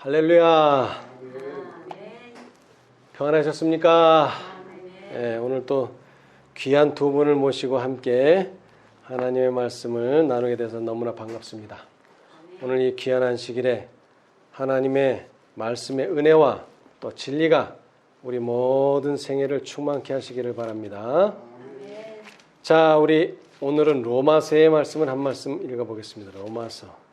할렐루야. 평안하셨습니까? 네, 오늘 또 귀한 두 분을 모시고 함께 하나님의 말씀을 나누게 돼서 너무나 반갑습니다. 오늘 이 귀한 안식일에 하나님의 말씀의 은혜와 또 진리가 우리 모든 생애를 충만케 하시기를 바랍니다. 자, 우리 오늘은 로마서의 말씀을 한 말씀 읽어보겠습니다. 로마서.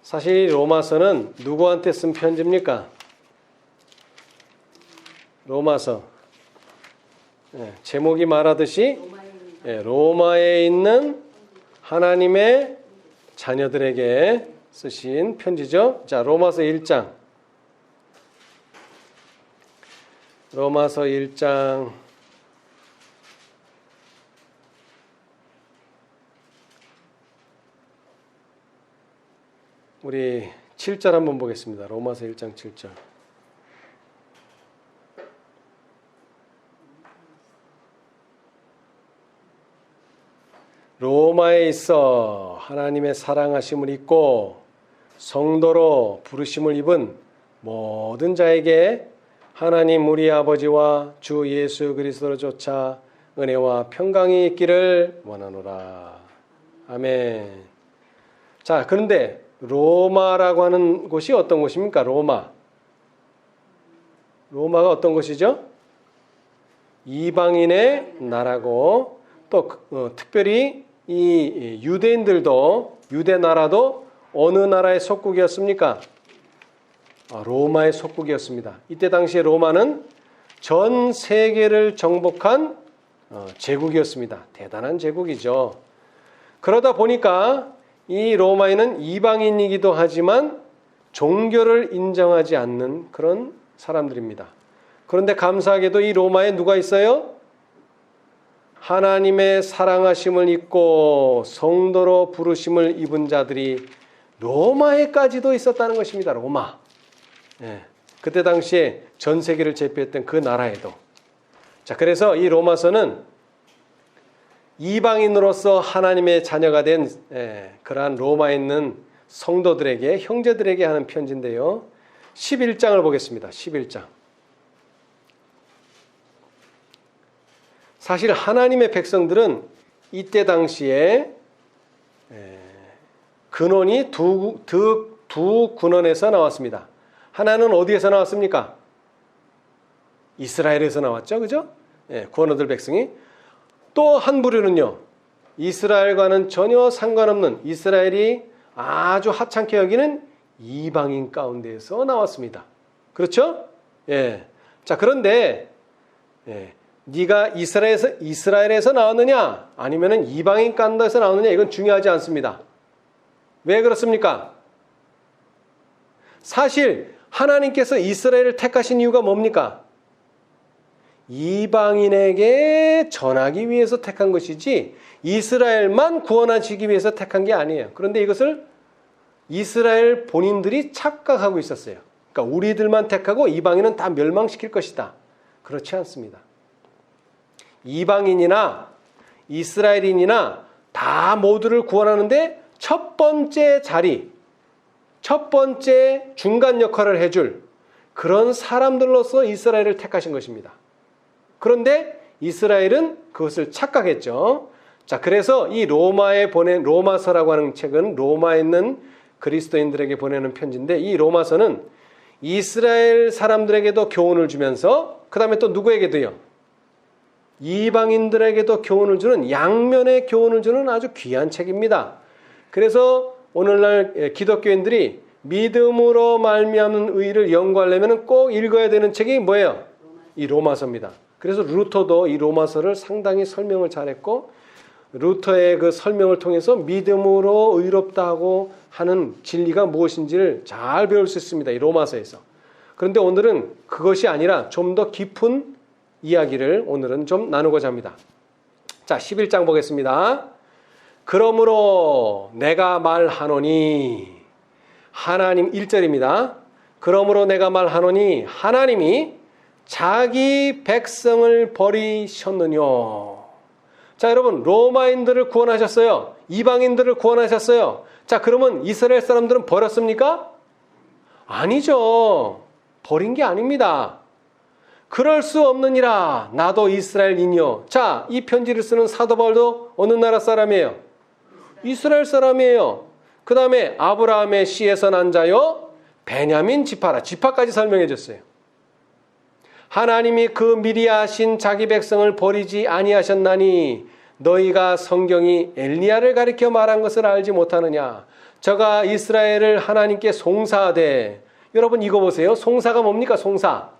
사실 로마서는 누구한테 쓴 편지입니까? 로마서. 제목이 말하듯이 로마에 있는 하나님의 자녀들에게 쓰신 편지죠. 자, 로마서 1장. 로마서 1장. 우리 7절 한번 보겠습니다. 로마서 1장 7절. 로마에 있어 하나님의 사랑하심을 입고 성도로 부르심을 입은 모든 자에게 하나님 우리 아버지와 주 예수 그리스도로 쫓아 은혜와 평강이 있기를 원하노라. 아멘. 자, 그런데 로마라고 하는 곳이 어떤 곳입니까? 로마가 어떤 곳이죠? 이방인의 나라고 또 특별히 이 유대인들도 유대 나라도 어느 나라의 속국이었습니까? 로마의 속국이었습니다. 이때 당시에 로마는 전 세계를 정복한 제국이었습니다. 대단한 제국이죠. 그러다 보니까 이 로마인은 이방인이기도 하지만 종교를 인정하지 않는 그런 사람들입니다. 그런데 감사하게도 이 로마에 누가 있어요? 하나님의 사랑하심을 입고 성도로 부르심을 입은 자들이 로마에까지도 있었다는 것입니다. 로마. 그때 당시에 전 세계를 제패했던 그 나라에도. 자, 그래서 이 로마서는 이방인으로서 하나님의 자녀가 된 그러한 로마에 있는 성도들에게, 형제들에게 하는 편지인데요. 11장을 보겠습니다. 11장. 사실 하나님의 백성들은 이때 당시에 근원이 두 근원에서 나왔습니다. 하나는 어디에서 나왔습니까? 이스라엘에서 나왔죠. 그죠? 구원 얻을 백성이. 또 한 부류는요, 이스라엘과는 전혀 상관없는 이스라엘이 아주 하찮게 여기는 이방인 가운데에서 나왔습니다. 그렇죠? 자, 그런데 네가 이스라엘에서 나왔느냐 아니면은 이방인 가운데서 나왔느냐 이건 중요하지 않습니다. 왜 그렇습니까? 사실 하나님께서 이스라엘을 택하신 이유가 뭡니까? 이방인에게 전하기 위해서 택한 것이지 이스라엘만 구원하시기 위해서 택한 게 아니에요. 그런데 이것을 이스라엘 본인들이 착각하고 있었어요. 그러니까 우리들만 택하고 이방인은 다 멸망시킬 것이다. 그렇지 않습니다. 이방인이나 이스라엘인이나 다 모두를 구원하는데 첫 번째 자리, 첫 번째 중간 역할을 해줄 그런 사람들로서 이스라엘을 택하신 것입니다. 그런데 이스라엘은 그것을 착각했죠. 자, 그래서 이 로마에 보낸 로마서라고 하는 책은 로마에 있는 그리스도인들에게 보내는 편지인데 이 로마서는 이스라엘 사람들에게도 교훈을 주면서 그 다음에 또 누구에게도요? 이방인들에게도 교훈을 주는 양면의 교훈을 주는 아주 귀한 책입니다. 그래서 오늘날 기독교인들이 믿음으로 말미암는 의를 연구하려면 꼭 읽어야 되는 책이 뭐예요? 이 로마서입니다. 그래서 루터도 이 로마서를 상당히 설명을 잘했고 루터의 그 설명을 통해서 믿음으로 의롭다고 하는 진리가 무엇인지를 잘 배울 수 있습니다. 이 로마서에서. 그런데 오늘은 그것이 아니라 좀 더 깊은 이야기를 오늘은 좀 나누고자 합니다. 자, 11장 보겠습니다. 그러므로 내가 말하노니 하나님 1절입니다. 그러므로 내가 말하노니 하나님이 자기 백성을 버리셨느냐. 자, 여러분, 로마인들을 구원하셨어요. 이방인들을 구원하셨어요. 자, 그러면 이스라엘 사람들은 버렸습니까? 아니죠. 버린 게 아닙니다. 그럴 수 없느니라 나도 이스라엘이뇨. 자, 이 편지를 쓰는 사도 바울도 어느 나라 사람이에요? 이스라엘 사람이에요. 그 다음에 아브라함의 씨에서 난 자요 베냐민 지파라. 지파까지 설명해 줬어요. 하나님이 그 미리 하신 자기 백성을 버리지 아니하셨나니 너희가 성경이 엘리야를 가리켜 말한 것을 알지 못하느냐. 저가 이스라엘을 하나님께 송사하되. 여러분 이거 보세요. 송사가 뭡니까? 송사.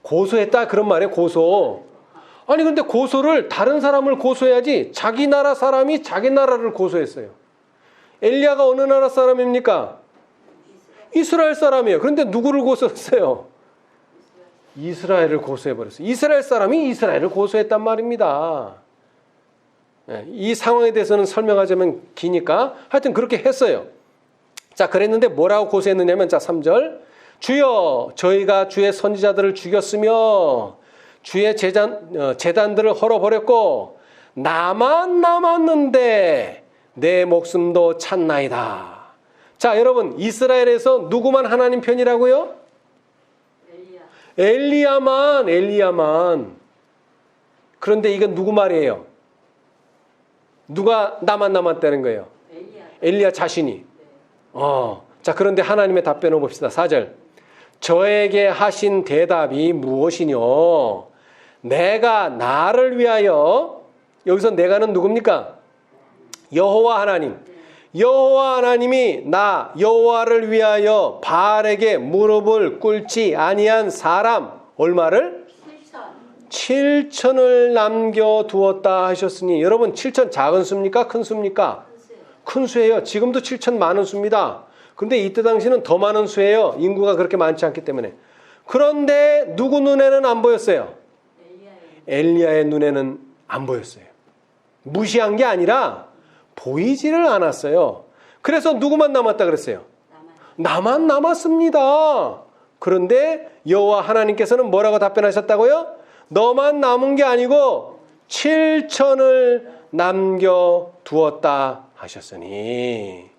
고소했다 그런 말이에요. 고소. 아니 근데 고소를 다른 사람을 고소해야지 자기 나라 사람이 자기 나라를 고소했어요. 엘리야가 어느 나라 사람입니까? 이스라엘 사람이에요. 그런데 누구를 고소했어요? 이스라엘을 고소해버렸어요. 이스라엘 사람이 이스라엘을 고소했단 말입니다. 이 상황에 대해서는 설명하자면 기니까 하여튼 그렇게 했어요. 자, 그랬는데 뭐라고 고소했느냐면 자 3절 주여 저희가 주의 선지자들을 죽였으며 주의 제단들을 헐어버렸고 나만 남았는데 내 목숨도 찼나이다. 자, 여러분 이스라엘에서 누구만 하나님 편이라고요? 엘리야만. 그런데 이건 누구 말이에요? 누가 나만 남았다는 거예요? 엘리야 자신이. 자, 그런데 하나님의 답변을 봅시다. 4절. 저에게 하신 대답이 무엇이뇨? 내가 나를 위하여. 여기서 내가는 누굽니까? 여호와 하나님. 여호와 하나님이 나 여호와를 위하여 바알에게 무릎을 꿇지 아니한 사람 얼마를? 7천을 남겨두었다 하셨으니 여러분 7천 작은 수입니까? 큰 수입니까? 큰 수예요. 지금도 7천 많은 수입니다. 근데 이때 당시는 더 많은 수예요. 인구가 그렇게 많지 않기 때문에. 그런데 누구 눈에는 안 보였어요? 엘리야의 눈에는 안 보였어요. 무시한 게 아니라 보이지를 않았어요. 그래서 누구만 남았다 그랬어요? 나만 남았습니다. 그런데 여호와 하나님께서는 뭐라고 답변하셨다고요? 너만 남은 게 아니고 7천을 남겨두었다 하셨으니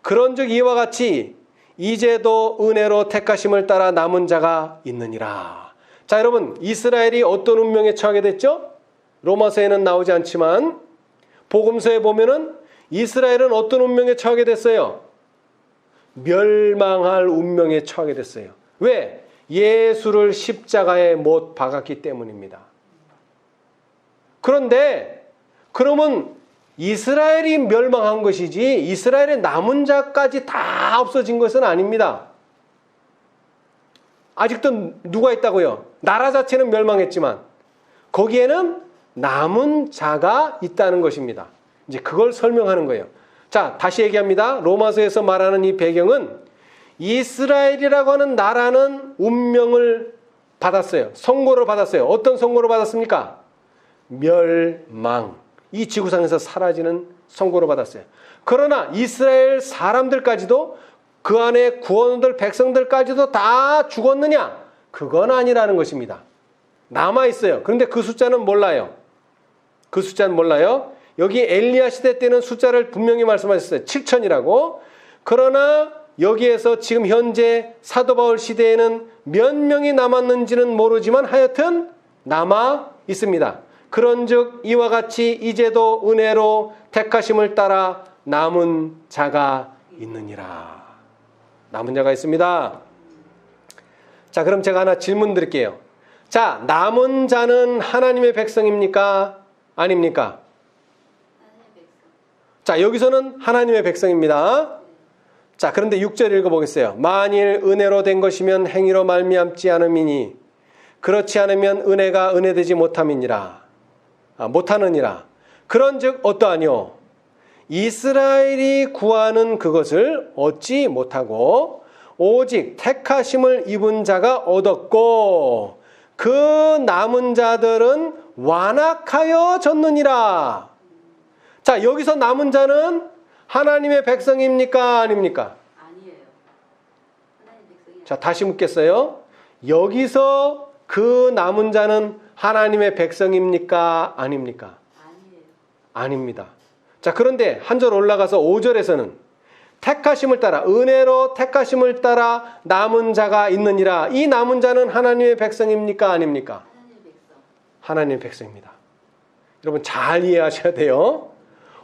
그런즉 이와 같이 이제도 은혜로 택하심을 따라 남은 자가 있느니라. 자, 여러분 이스라엘이 어떤 운명에 처하게 됐죠? 로마서에는 나오지 않지만 복음서에 보면은 이스라엘은 어떤 운명에 처하게 됐어요? 멸망할 운명에 처하게 됐어요. 왜? 예수를 십자가에 못 박았기 때문입니다. 그런데 그러면 이스라엘이 멸망한 것이지 이스라엘의 남은 자까지 다 없어진 것은 아닙니다. 아직도 누가 있다고요? 나라 자체는 멸망했지만 거기에는 남은 자가 있다는 것입니다. 이제 그걸 설명하는 거예요. 자, 다시 얘기합니다. 로마서에서 말하는 이 배경은 이스라엘이라고 하는 나라는 운명을 받았어요. 선고를 받았어요. 어떤 선고를 받았습니까? 멸망. 이 지구상에서 사라지는 선고를 받았어요. 그러나 이스라엘 사람들까지도 그 안에 구원들 백성들까지도 다 죽었느냐? 그건 아니라는 것입니다. 남아있어요. 그런데 그 숫자는 몰라요. 그 숫자는 몰라요. 여기 엘리야 시대 때는 숫자를 분명히 말씀하셨어요. 7천이라고. 그러나 여기에서 지금 현재 사도 바울 시대에는 몇 명이 남았는지는 모르지만 하여튼 남아 있습니다. 그런즉 이와 같이 이제도 은혜로 택하심을 따라 남은 자가 있느니라. 남은 자가 있습니다. 자, 그럼 제가 하나 질문 드릴게요. 자, 남은 자는 하나님의 백성입니까? 아닙니까? 자, 여기서는 하나님의 백성입니다. 자, 그런데 6절 읽어보겠어요. 만일 은혜로 된 것이면 행위로 말미암지 않음이니 그렇지 않으면 은혜가 은혜되지 못함이니라. 못하느니라. 그런즉 어떠하뇨? 이스라엘이 구하는 그것을 얻지 못하고 오직 택하심을 입은 자가 얻었고 그 남은 자들은 완악하여 졌느니라. 자, 여기서 남은 자는 하나님의 백성입니까? 아닙니까? 아니에요. 하나님의 백성이 자, 다시 묻겠어요. 여기서 그 남은 자는 하나님의 백성입니까? 아닙니까? 아니에요. 아닙니다. 자, 그런데 한 절 올라가서 5절에서는 택하심을 따라, 은혜로 택하심을 따라 남은 자가 있느니라. 이 남은 자는 하나님의 백성입니까? 아닙니까? 하나님 백성. 하나님의 백성입니다. 여러분 잘 이해하셔야 돼요.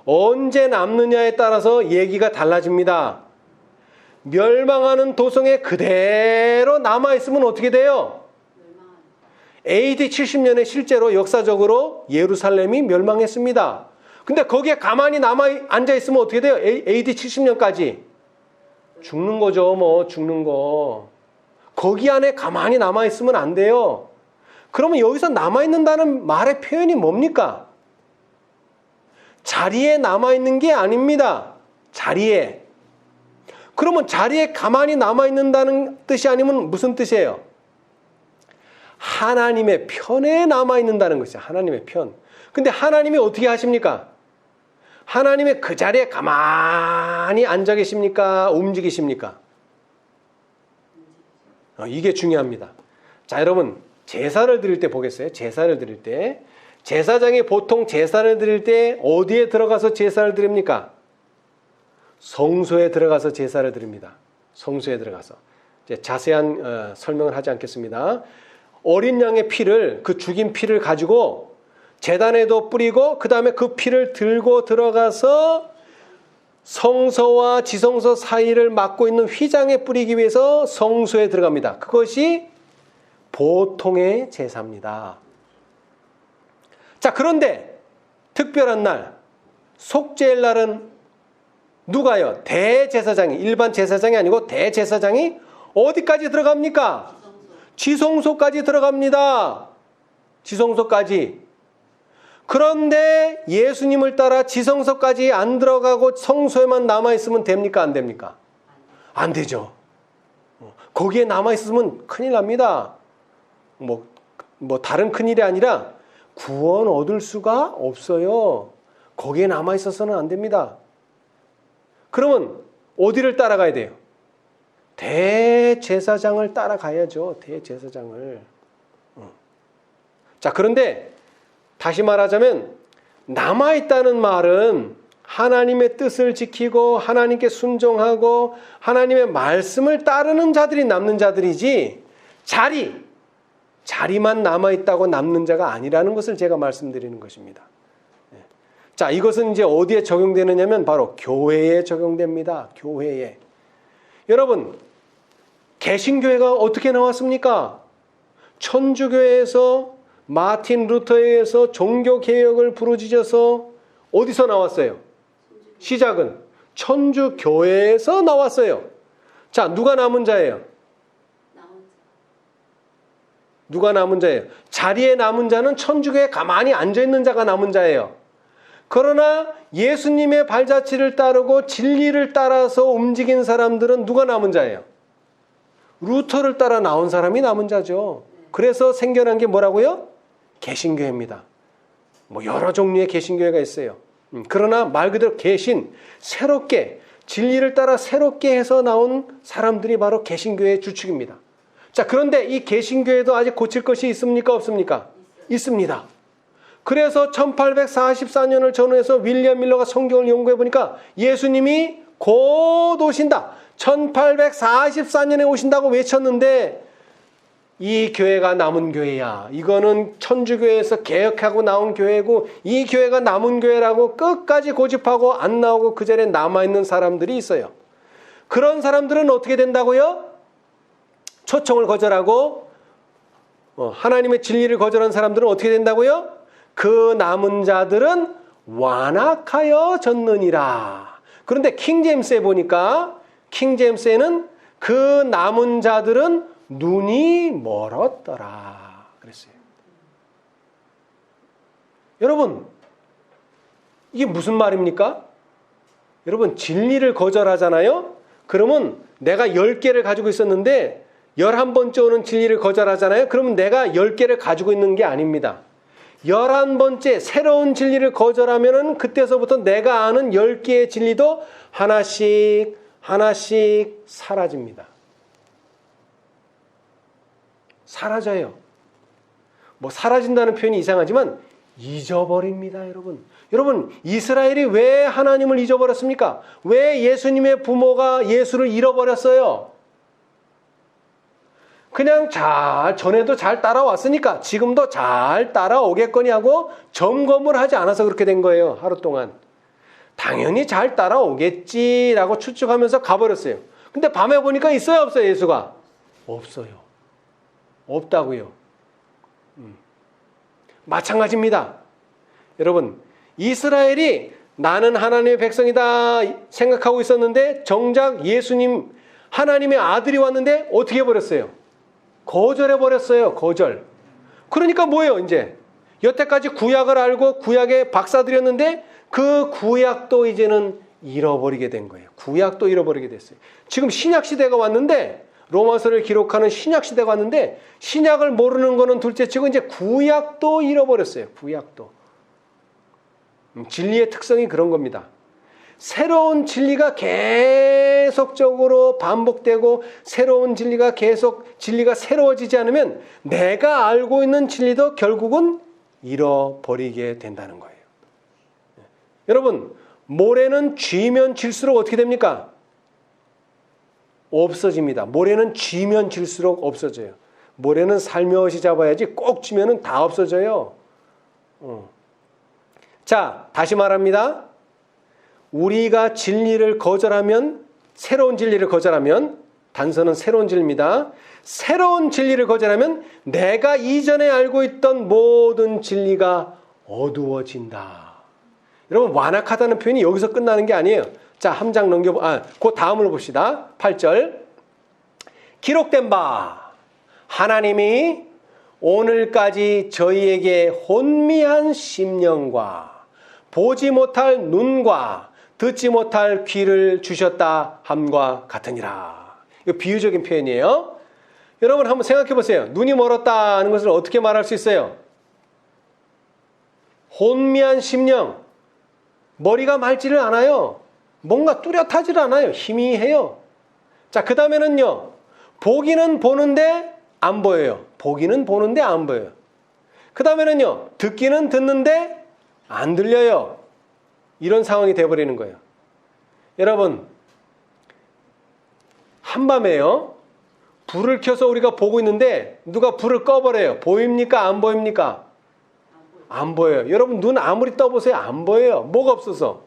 언제 남느냐에 따라서 얘기가 달라집니다. 멸망하는 도성에 그대로 남아있으면 어떻게 돼요? 멸망하는. AD 70년에 실제로 역사적으로 예루살렘이 멸망했습니다. 근데 거기에 가만히 앉아있으면 어떻게 돼요? AD 70년까지 죽는 거죠. 뭐 죽는 거. 거기 안에 가만히 남아있으면 안 돼요. 그러면 여기서 남아있는다는 말의 표현이 뭡니까? 자리에 남아있는 게 아닙니다. 자리에. 그러면 자리에 가만히 남아있는다는 뜻이 아니면 무슨 뜻이에요? 하나님의 편에 남아있는다는 것이죠. 하나님의 편. 근데 하나님이 어떻게 하십니까? 하나님의 그 자리에 가만히 앉아 계십니까? 움직이십니까? 이게 중요합니다. 자, 여러분 제사를 드릴 때 보겠어요? 제사를 드릴 때 제사장이 보통 제사를 드릴 때 어디에 들어가서 제사를 드립니까? 성소에 들어가서 제사를 드립니다. 성소에 들어가서. 이제 자세한 설명을 하지 않겠습니다. 어린 양의 피를, 그 죽인 피를 가지고 제단에도 뿌리고 그 다음에 그 피를 들고 들어가서 성소와 지성소 사이를 막고 있는 휘장에 뿌리기 위해서 성소에 들어갑니다. 그것이 보통의 제사입니다. 자, 그런데 특별한 날, 속죄일 날은 누가요? 대제사장이, 일반 제사장이 아니고 대제사장이 어디까지 들어갑니까? 지성소까지 들어갑니다. 지성소까지. 그런데 예수님을 따라 지성소까지 안 들어가고 성소에만 남아있으면 됩니까? 안 됩니까? 안 되죠. 거기에 남아있으면 큰일 납니다. 뭐 다른 큰일이 아니라 구원 얻을 수가 없어요. 거기에 남아있어서는 안 됩니다. 그러면 어디를 따라가야 돼요? 대제사장을 따라가야죠. 대제사장을. 자, 그런데 다시 말하자면 남아있다는 말은 하나님의 뜻을 지키고 하나님께 순종하고 하나님의 말씀을 따르는 자들이 남는 자들이지 자리만 남아있다고 남는 자가 아니라는 것을 제가 말씀드리는 것입니다. 자, 이것은 이제 어디에 적용되느냐면 바로 교회에 적용됩니다. 교회에. 여러분, 개신교회가 어떻게 나왔습니까? 천주교회에서 마틴 루터에 의해서 종교개혁을 부르짖어서 어디서 나왔어요? 시작은 천주교회에서 나왔어요. 자, 누가 남은 자예요? 누가 남은 자예요? 자리에 남은 자는 천주교에 가만히 앉아있는 자가 남은 자예요. 그러나 예수님의 발자취를 따르고 진리를 따라서 움직인 사람들은 누가 남은 자예요? 루터를 따라 나온 사람이 남은 자죠. 그래서 생겨난 게 뭐라고요? 개신교회입니다. 뭐 여러 종류의 개신교회가 있어요. 그러나 말 그대로 새롭게 진리를 따라 새롭게 해서 나온 사람들이 바로 개신교회의 주축입니다. 자, 그런데 이 개신교회도 아직 고칠 것이 있습니까? 없습니까? 있습니다. 그래서 1844년을 전후해서 윌리엄 밀러가 성경을 연구해 보니까 예수님이 곧 오신다. 1844년에 오신다고 외쳤는데 이 교회가 남은 교회야. 이거는 천주교회에서 개혁하고 나온 교회고 이 교회가 남은 교회라고 끝까지 고집하고 안 나오고 그 자리에 남아있는 사람들이 있어요. 그런 사람들은 어떻게 된다고요? 초청을 거절하고 하나님의 진리를 거절한 사람들은 어떻게 된다고요? 그 남은 자들은 완악하여 졌느니라. 그런데 킹제임스에 보니까 킹제임스에는 그 남은 자들은 눈이 멀었더라 그랬어요. 여러분, 이게 무슨 말입니까? 여러분, 진리를 거절하잖아요. 그러면 내가 10개를 가지고 있었는데 11번째 오는 진리를 거절하잖아요. 그러면 내가 10개를 가지고 있는 게 아닙니다. 11번째 새로운 진리를 거절하면은 그때서부터 내가 아는 10개의 진리도 하나씩 사라집니다. 사라져요. 뭐 사라진다는 표현이 이상하지만 잊어버립니다, 여러분. 여러분, 이스라엘이 왜 하나님을 잊어버렸습니까? 왜 예수님의 부모가 예수를 잃어버렸어요? 그냥 전에도 잘 따라왔으니까 지금도 잘 따라오겠거니 하고 점검을 하지 않아서 그렇게 된 거예요. 하루 동안. 당연히 잘 따라오겠지라고 추측하면서 가버렸어요. 근데 밤에 보니까 있어요, 없어요, 예수가? 없어요. 없다고요. 마찬가지입니다. 여러분, 이스라엘이 나는 하나님의 백성이다 생각하고 있었는데 정작 예수님, 하나님의 아들이 왔는데 어떻게 해버렸어요? 거절해버렸어요. 거절. 그러니까 뭐예요, 이제? 여태까지 구약을 알고 구약에 박사들였는데 그 구약도 이제는 잃어버리게 된 거예요. 구약도 잃어버리게 됐어요. 지금 신약시대가 왔는데, 로마서를 기록하는 신약시대가 왔는데, 신약을 모르는 거는 둘째치고 이제 구약도 잃어버렸어요. 구약도. 진리의 특성이 그런 겁니다. 새로운 진리가 계속적으로 반복되고 새로운 진리가 새로워지지 않으면 내가 알고 있는 진리도 결국은 잃어버리게 된다는 거예요. 여러분, 모래는 쥐면 질수록 어떻게 됩니까? 없어집니다. 모래는 쥐면 질수록 없어져요. 모래는 살며시 잡아야지 꼭 쥐면은 다 없어져요. 자, 다시 말합니다. 우리가 진리를 거절하면, 새로운 진리를 거절하면, 단서는 새로운 진리입니다. 새로운 진리를 거절하면 내가 이전에 알고 있던 모든 진리가 어두워진다. 여러분, 완악하다는 표현이 여기서 끝나는 게 아니에요. 자, 한 장 그 다음을 봅시다. 8절. 기록된 바, 하나님이 오늘까지 저희에게 혼미한 심령과 보지 못할 눈과 듣지 못할 귀를 주셨다 함과 같으니라. 이거 비유적인 표현이에요. 여러분 한번 생각해 보세요. 눈이 멀었다는 것을 어떻게 말할 수 있어요? 혼미한 심령. 머리가 맑지를 않아요. 뭔가 뚜렷하지를 않아요. 희미해요. 자, 그 다음에는요. 보기는 보는데 안 보여요. 보기는 보는데 안 보여요. 그 다음에는요. 듣기는 듣는데 안 들려요. 이런 상황이 돼버리는 거예요. 여러분, 한밤에요. 불을 켜서 우리가 보고 있는데 누가 불을 꺼버려요. 보입니까? 안 보입니까? 안 보여요. 여러분, 눈 아무리 떠보세요. 안 보여요. 뭐가 없어서?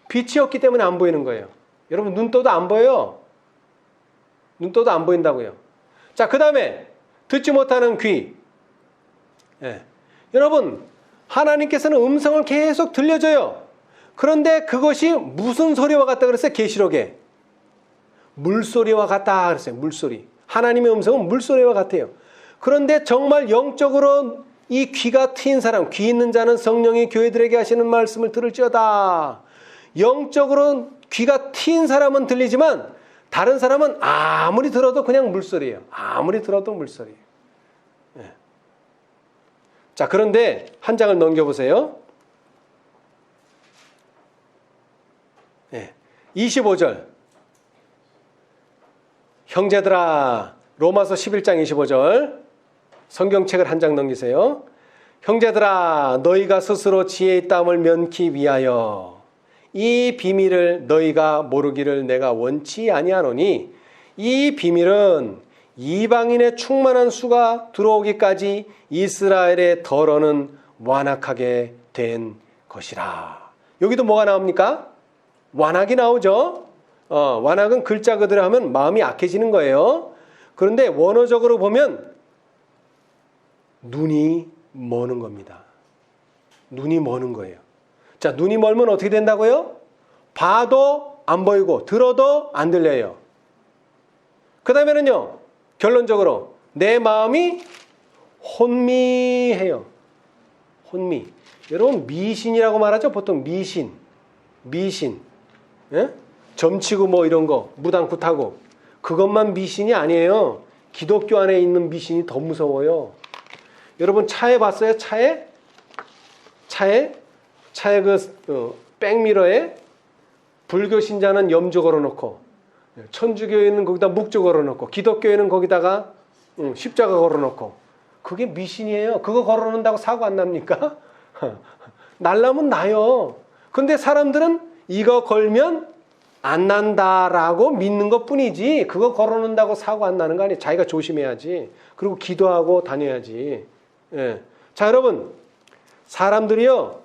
빛이 없기 때문에 안 보이는 거예요. 여러분, 눈 떠도 안 보여요. 눈 떠도 안 보인다고요. 자, 그 다음에 듣지 못하는 귀. 예. 여러분, 하나님께서는 음성을 계속 들려줘요. 그런데 그것이 무슨 소리와 같다 그랬어요? 계시록에. 물소리와 같다 그랬어요. 물소리. 하나님의 음성은 물소리와 같아요. 그런데 정말 영적으로 이 귀가 트인 사람, 귀 있는 자는 성령이 교회들에게 하시는 말씀을 들을지어다. 영적으로 귀가 트인 사람은 들리지만 다른 사람은 아무리 들어도 그냥 물소리예요. 아무리 들어도 물소리예요. 예. 자, 그런데 한 장을 넘겨보세요. 예. 25절. 형제들아, 로마서 11장 25절. 성경책을 한 장 넘기세요. 형제들아, 너희가 스스로 지혜 있다함을 면키 위하여 이 비밀을 너희가 모르기를 내가 원치 아니하노니, 이 비밀은 이방인의 충만한 수가 들어오기까지 이스라엘의 덜어는 완악하게 된 것이라. 여기도 뭐가 나옵니까? 완악이 나오죠. 완악은 글자 그대로 하면 마음이 악해지는 거예요. 그런데 원어적으로 보면 눈이 머는 겁니다. 눈이 머는 거예요. 자, 눈이 멀면 어떻게 된다고요? 봐도 안 보이고 들어도 안 들려요. 그 다음에는요, 결론적으로 내 마음이 혼미해요. 혼미. 여러분, 미신이라고 말하죠. 보통 미신. 예? 점치고 뭐 이런 거 무당굿하고, 그것만 미신이 아니에요. 기독교 안에 있는 미신이 더 무서워요. 여러분, 차에 봤어요? 차에 백미러에 불교 신자는 염주 걸어놓고, 천주교에는 거기다 묵주 걸어놓고, 기독교에는 거기다가 십자가 걸어놓고, 그게 미신이에요. 그거 걸어놓는다고 사고 안 납니까? 날라면 나요. 근데 사람들은 이거 걸면 안 난다라고 믿는 것 뿐이지 그거 걸어놓는다고 사고 안 나는 거 아니에요. 자기가 조심해야지. 그리고 기도하고 다녀야지. 예. 자, 여러분, 사람들이요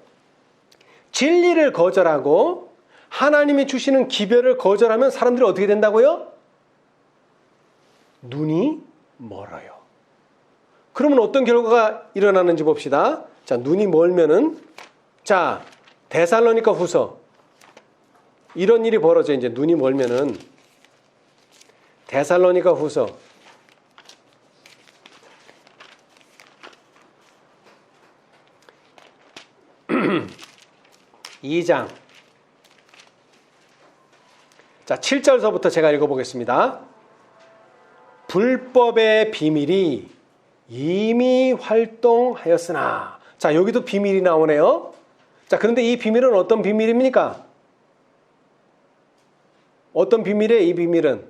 진리를 거절하고 하나님이 주시는 기별을 거절하면 사람들이 어떻게 된다고요? 눈이 멀어요. 그러면 어떤 결과가 일어나는지 봅시다. 자, 눈이 멀면은, 자, 데살로니가 후서. 이런 일이 벌어져, 이제 눈이 멀면은. 데살로니가 후서. 2장. 자, 7절서부터 제가 읽어보겠습니다. 불법의 비밀이 이미 활동하였으나. 자, 여기도 비밀이 나오네요. 자, 그런데 이 비밀은 어떤 비밀입니까? 어떤 비밀이에요? 이 비밀은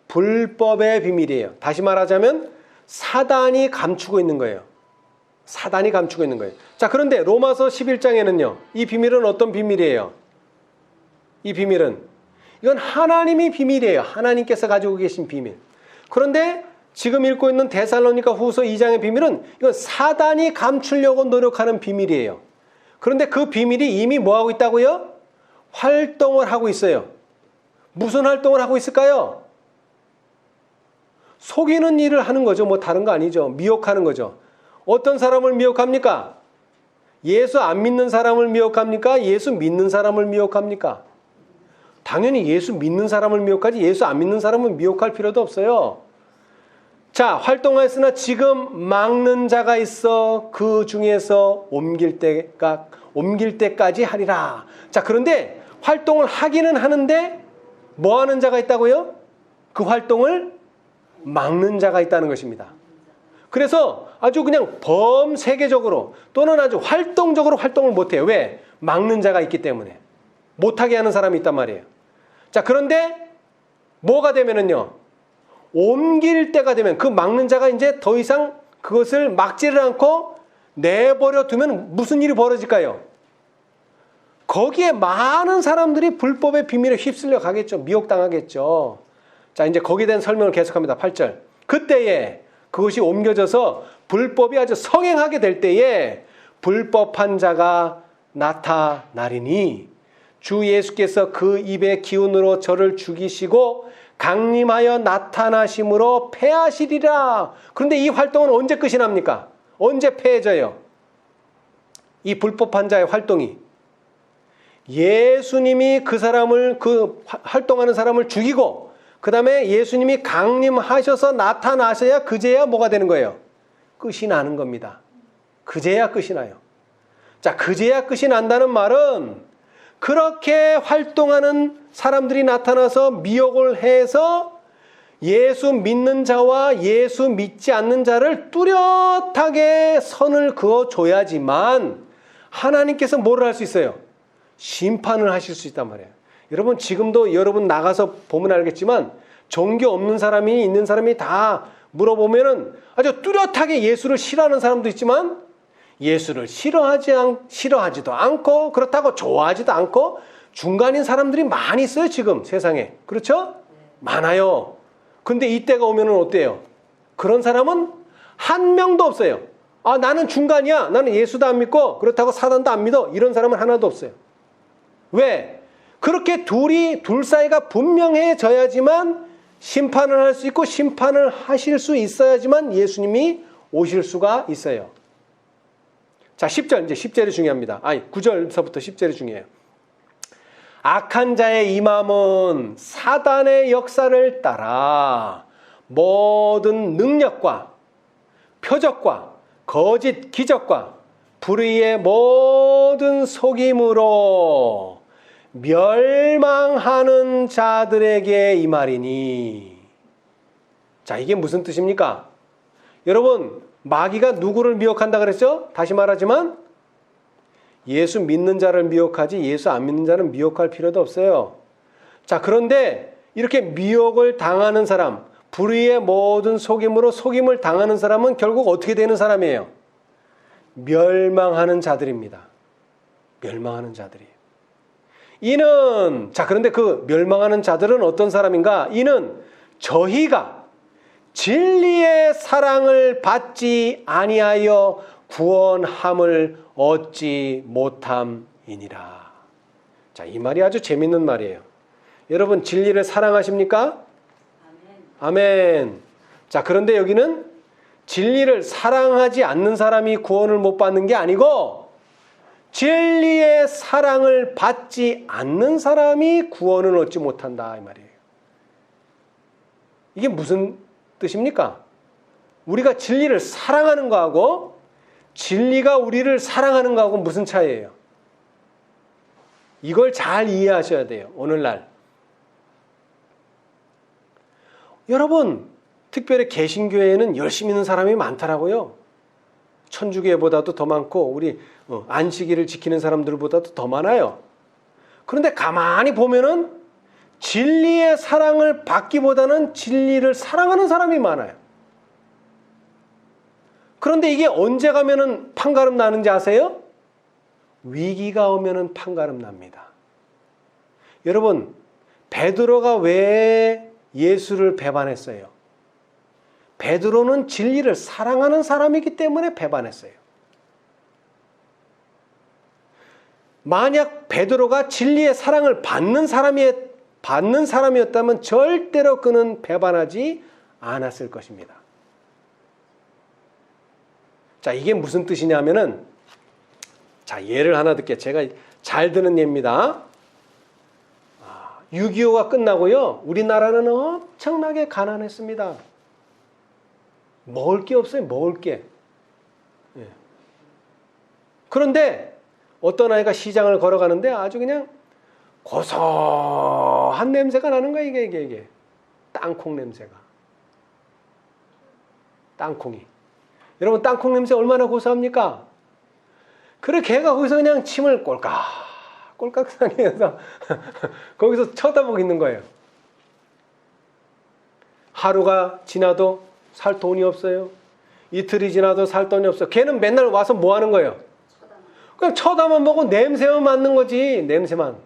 불법의 비밀이에요. 다시 말하자면 사단이 감추고 있는 거예요. 사단이 감추고 있는 거예요. 자, 그런데 로마서 11장에는요. 이 비밀은 어떤 비밀이에요? 이 비밀은 이건 하나님이 비밀이에요. 하나님께서 가지고 계신 비밀. 그런데 지금 읽고 있는 데살로니가 후서 2장의 비밀은 이건 사단이 감추려고 노력하는 비밀이에요. 그런데 그 비밀이 이미 뭐하고 있다고요? 활동을 하고 있어요. 무슨 활동을 하고 있을까요? 속이는 일을 하는 거죠. 뭐 다른 거 아니죠. 미혹하는 거죠. 어떤 사람을 미혹합니까? 예수 안 믿는 사람을 미혹합니까? 예수 믿는 사람을 미혹합니까? 당연히 예수 믿는 사람을 미혹하지 예수 안 믿는 사람은 미혹할 필요도 없어요. 자, 활동하였으나 지금 막는 자가 있어 그 중에서 옮길 때까지 하리라. 자, 그런데 활동을 하기는 하는데 뭐 하는 자가 있다고요? 그 활동을 막는 자가 있다는 것입니다. 그래서 아주 그냥 범세계적으로 또는 아주 활동적으로 활동을 못해요. 왜? 막는 자가 있기 때문에. 못하게 하는 사람이 있단 말이에요. 자, 그런데 뭐가 되면은요, 옮길 때가 되면 그 막는 자가 이제 더 이상 그것을 막지를 않고 내버려 두면 무슨 일이 벌어질까요? 거기에 많은 사람들이 불법의 비밀에 휩쓸려 가겠죠. 미혹당하겠죠. 자, 이제 거기에 대한 설명을 계속합니다. 8절. 그때에 그것이 옮겨져서 불법이 아주 성행하게 될 때에 불법한 자가 나타나리니 주 예수께서 그 입의 기운으로 저를 죽이시고 강림하여 나타나심으로 패하시리라. 그런데 이 활동은 언제 끝이 납니까? 언제 패해져요? 이 불법한 자의 활동이 예수님이 그 사람을, 그 활동하는 사람을 죽이고 그 다음에 예수님이 강림하셔서 나타나셔야 그제야 뭐가 되는 거예요? 끝이 나는 겁니다. 그제야 끝이 나요. 자, 그제야 끝이 난다는 말은 그렇게 활동하는 사람들이 나타나서 미혹을 해서 예수 믿는 자와 예수 믿지 않는 자를 뚜렷하게 선을 그어줘야지만 하나님께서 뭐를 할 수 있어요? 심판을 하실 수 있단 말이에요. 여러분, 지금도 여러분 나가서 보면 알겠지만 종교 없는 사람이 있는 사람이 다 물어보면은 아주 뚜렷하게 예수를 싫어하는 사람도 있지만 예수를 싫어하지도 않고 그렇다고 좋아하지도 않고 중간인 사람들이 많이 있어요. 지금 세상에. 그렇죠? 많아요. 근데 이때가 오면은 어때요? 그런 사람은 한 명도 없어요. 아, 나는 중간이야. 나는 예수도 안 믿고 그렇다고 사단도 안 믿어. 이런 사람은 하나도 없어요. 왜? 그렇게 둘 사이가 분명해져야지만 심판을 할 수 있고 심판을 하실 수 있어야지만 예수님이 오실 수가 있어요. 자, 10절, 이제 10절이 중요합니다. 9절서부터 10절이 중요해요. 악한 자의 이 마음은 사단의 역사를 따라 모든 능력과 표적과 거짓 기적과 불의의 모든 속임으로 멸망하는 자들에게 이 말이니. 자, 이게 무슨 뜻입니까? 여러분, 마귀가 누구를 미혹한다 그랬죠? 다시 말하지만 예수 믿는 자를 미혹하지 예수 안 믿는 자는 미혹할 필요도 없어요. 자, 그런데 이렇게 미혹을 당하는 사람, 불의의 모든 속임으로 속임을 당하는 사람은 결국 어떻게 되는 사람이에요? 멸망하는 자들입니다. 멸망하는 자들이에요. 이는 자 그런데 그 멸망하는 자들은 어떤 사람인가? 이는 저희가 진리의 사랑을 받지 아니하여 구원함을 얻지 못함이니라. 자, 이 말이 아주 재밌는 말이에요. 여러분 진리를 사랑하십니까? 아멘. 자, 그런데 여기는 진리를 사랑하지 않는 사람이 구원을 못 받는 게 아니고 진리의 사랑을 받지 않는 사람이 구원을 얻지 못한다 이 말이에요. 이게 무슨 뜻입니까? 우리가 진리를 사랑하는 거하고 진리가 우리를 사랑하는 거하고 무슨 차이예요? 이걸 잘 이해하셔야 돼요. 오늘날. 여러분, 특별히 개신교회에는 열심히 있는 사람이 많더라고요. 천주교회보다도 더 많고 우리 안식일을 지키는 사람들보다도 더 많아요. 그런데 가만히 보면은 진리의 사랑을 받기보다는 진리를 사랑하는 사람이 많아요. 그런데 이게 언제 가면은 판가름 나는지 아세요? 위기가 오면은 판가름 납니다. 여러분, 베드로가 왜 예수를 배반했어요? 베드로는 진리를 사랑하는 사람이기 때문에 배반했어요. 만약 베드로가 진리의 사랑을 받는 사람이었다면 절대로 그는 배반하지 않았을 것입니다. 자, 이게 무슨 뜻이냐면은, 자, 예를 하나 들게. 제가 잘 드는 예입니다. 6.25가 끝나고요, 우리나라는 엄청나게 가난했습니다. 먹을 게 없어요, 먹을 게. 예. 그런데 어떤 아이가 시장을 걸어가는데 아주 그냥 고소한 냄새가 나는 거야, 이게. 땅콩 냄새가. 땅콩이. 여러분, 땅콩 냄새 얼마나 고소합니까? 그래, 걔가 거기서 그냥 침을 꼴깍 상해서 거기서 쳐다보고 있는 거예요. 하루가 지나도 살 돈이 없어요. 이틀이 지나도 살 돈이 없어요. 걔는 맨날 와서 뭐 하는 거예요? 그냥 쳐다만 보고 냄새만 맡는 거지. 냄새만.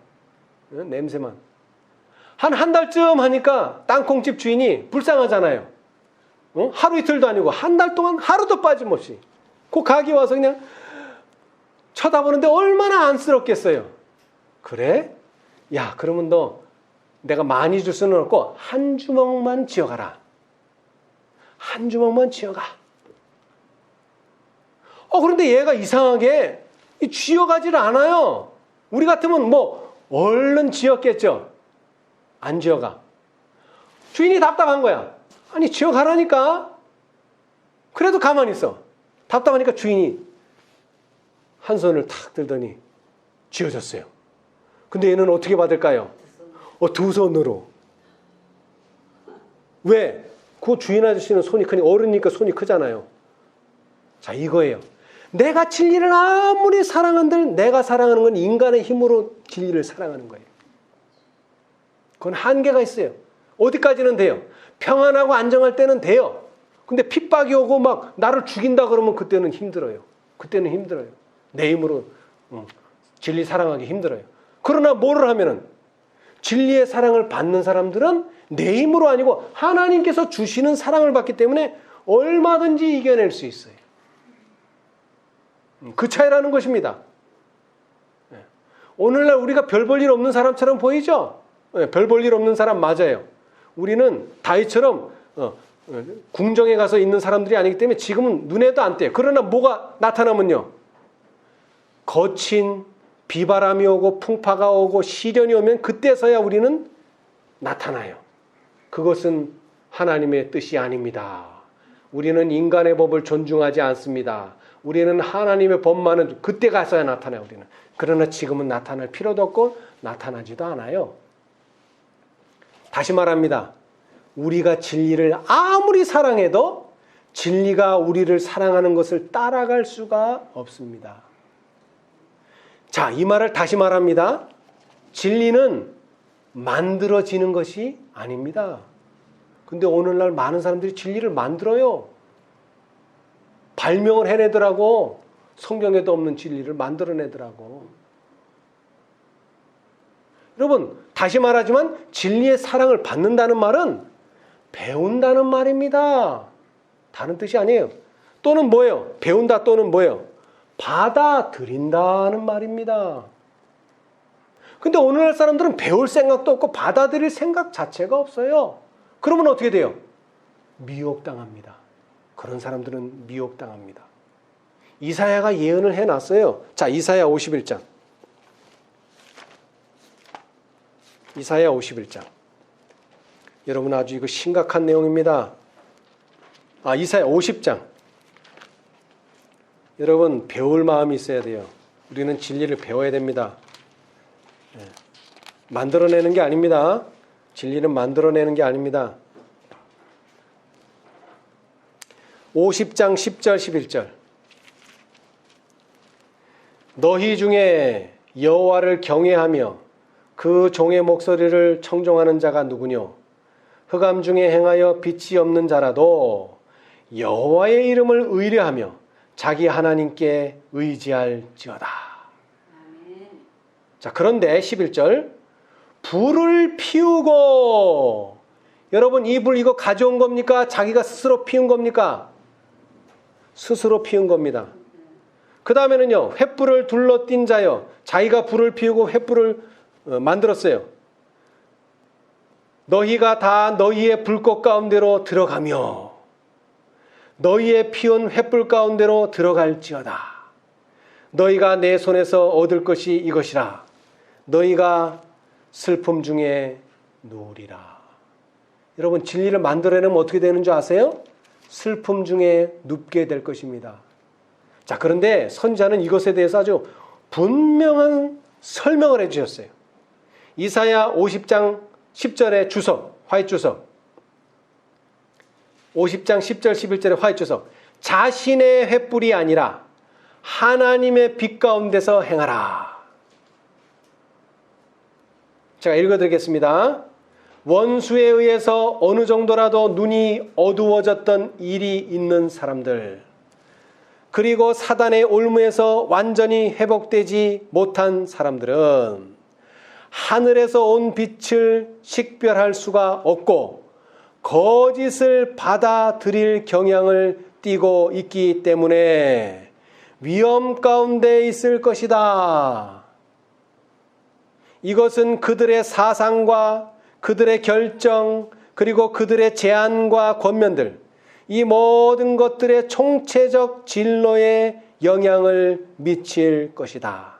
한 달쯤 하니까 땅콩집 주인이 불쌍하잖아요. 하루 이틀도 아니고 한 달 동안 하루도 빠짐없이 그 가게 와서 그냥 쳐다보는데 얼마나 안쓰럽겠어요. 그래? 야, 그러면 너 내가 많이 줄 수는 없고 한 주먹만 쥐어가라. 한 주먹만 쥐어가. 그런데 얘가 이상하게 쥐어가지를 않아요. 우리 같으면 뭐 얼른 쥐었겠죠. 안 쥐어가. 주인이 답답한 거야. 아니, 쥐어가라니까. 그래도 가만히 있어. 답답하니까 주인이 한 손을 탁 들더니 쥐어줬어요. 근데 얘는 어떻게 받을까요? 두 손으로. 왜? 그 주인 아저씨는 손이 크니, 어른이니까 손이 크잖아요. 자, 이거예요. 내가 진리를 아무리 사랑한들 내가 사랑하는 건 인간의 힘으로 진리를 사랑하는 거예요. 그건 한계가 있어요. 어디까지는 돼요? 평안하고 안정할 때는 돼요. 근데 핍박이 오고 막 나를 죽인다 그러면 그때는 힘들어요. 내 힘으로 진리 사랑하기 힘들어요. 그러나 뭐를 하면은 진리의 사랑을 받는 사람들은 내 힘으로 아니고 하나님께서 주시는 사랑을 받기 때문에 얼마든지 이겨낼 수 있어요. 그 차이라는 것입니다. 오늘날 우리가 별 볼 일 없는 사람처럼 보이죠? 별 볼 일 없는 사람 맞아요. 우리는 다윗처럼 궁정에 가서 있는 사람들이 아니기 때문에 지금은 눈에도 안 띄어요. 그러나 뭐가 나타나면요, 거친 비바람이 오고 풍파가 오고 시련이 오면 그때서야 우리는 나타나요. 그것은 하나님의 뜻이 아닙니다. 우리는 인간의 법을 존중하지 않습니다. 우리는 하나님의 법만은 그때 가서야 나타나요. 우리는. 그러나 지금은 나타날 필요도 없고 나타나지도 않아요. 다시 말합니다. 우리가 진리를 아무리 사랑해도 진리가 우리를 사랑하는 것을 따라갈 수가 없습니다. 자, 이 말을 다시 말합니다. 진리는 만들어지는 것이 아닙니다. 근데 오늘날 많은 사람들이 진리를 만들어요. 발명을 해내더라고. 성경에도 없는 진리를 만들어내더라고. 여러분 다시 말하지만 진리의 사랑을 받는다는 말은 배운다는 말입니다. 다른 뜻이 아니에요. 또는 뭐예요? 배운다 또는 뭐예요? 받아들인다는 말입니다. 근데 오늘날 사람들은 배울 생각도 없고 받아들일 생각 자체가 없어요. 그러면 어떻게 돼요? 미혹당합니다. 그런 사람들은 미혹당합니다. 이사야가 예언을 해놨어요. 자, 이사야 51장. 이사야 51장. 여러분 아주 이거 심각한 내용입니다. 이사야 50장. 여러분 배울 마음이 있어야 돼요. 우리는 진리를 배워야 됩니다. 만들어내는 게 아닙니다. 진리는 만들어내는 게 아닙니다. 50장 10절 11절. 너희 중에 여호와를 경외하며 그 종의 목소리를 청종하는 자가 누구뇨? 흑암 중에 행하여 빛이 없는 자라도 여호와의 이름을 의뢰하며 자기 하나님께 의지할지어다. 아멘. 자, 그런데 11절. 불을 피우고, 여러분 이 불 이거 가져온 겁니까? 자기가 스스로 피운 겁니까? 스스로 피운 겁니다. 그 다음에는요, 횃불을 둘러띈 자여. 자기가 불을 피우고 횃불을 만들었어요. 너희가 다 너희의 불꽃 가운데로 들어가며 너희의 피운 횃불 가운데로 들어갈지어다. 너희가 내 손에서 얻을 것이 이것이라. 너희가 슬픔 중에 누우리라. 여러분 진리를 만들어내면 어떻게 되는 줄 아세요? 슬픔 중에 눕게 될 것입니다. 자, 그런데 선지자는 이것에 대해서 아주 분명한 설명을 해주셨어요. 이사야 50장 10절의 주석, 화이트 주석. 50장 10절 11절의 화이트 주석. 자신의 횃불이 아니라 하나님의 빛 가운데서 행하라. 제가 읽어드리겠습니다. 원수에 의해서 어느 정도라도 눈이 어두워졌던 일이 있는 사람들, 그리고 사단의 올무에서 완전히 회복되지 못한 사람들은 하늘에서 온 빛을 식별할 수가 없고 거짓을 받아들일 경향을 띠고 있기 때문에 위험 가운데 있을 것이다. 이것은 그들의 사상과 그들의 결정, 그리고 그들의 제안과 권면들, 이 모든 것들의 총체적 진로에 영향을 미칠 것이다.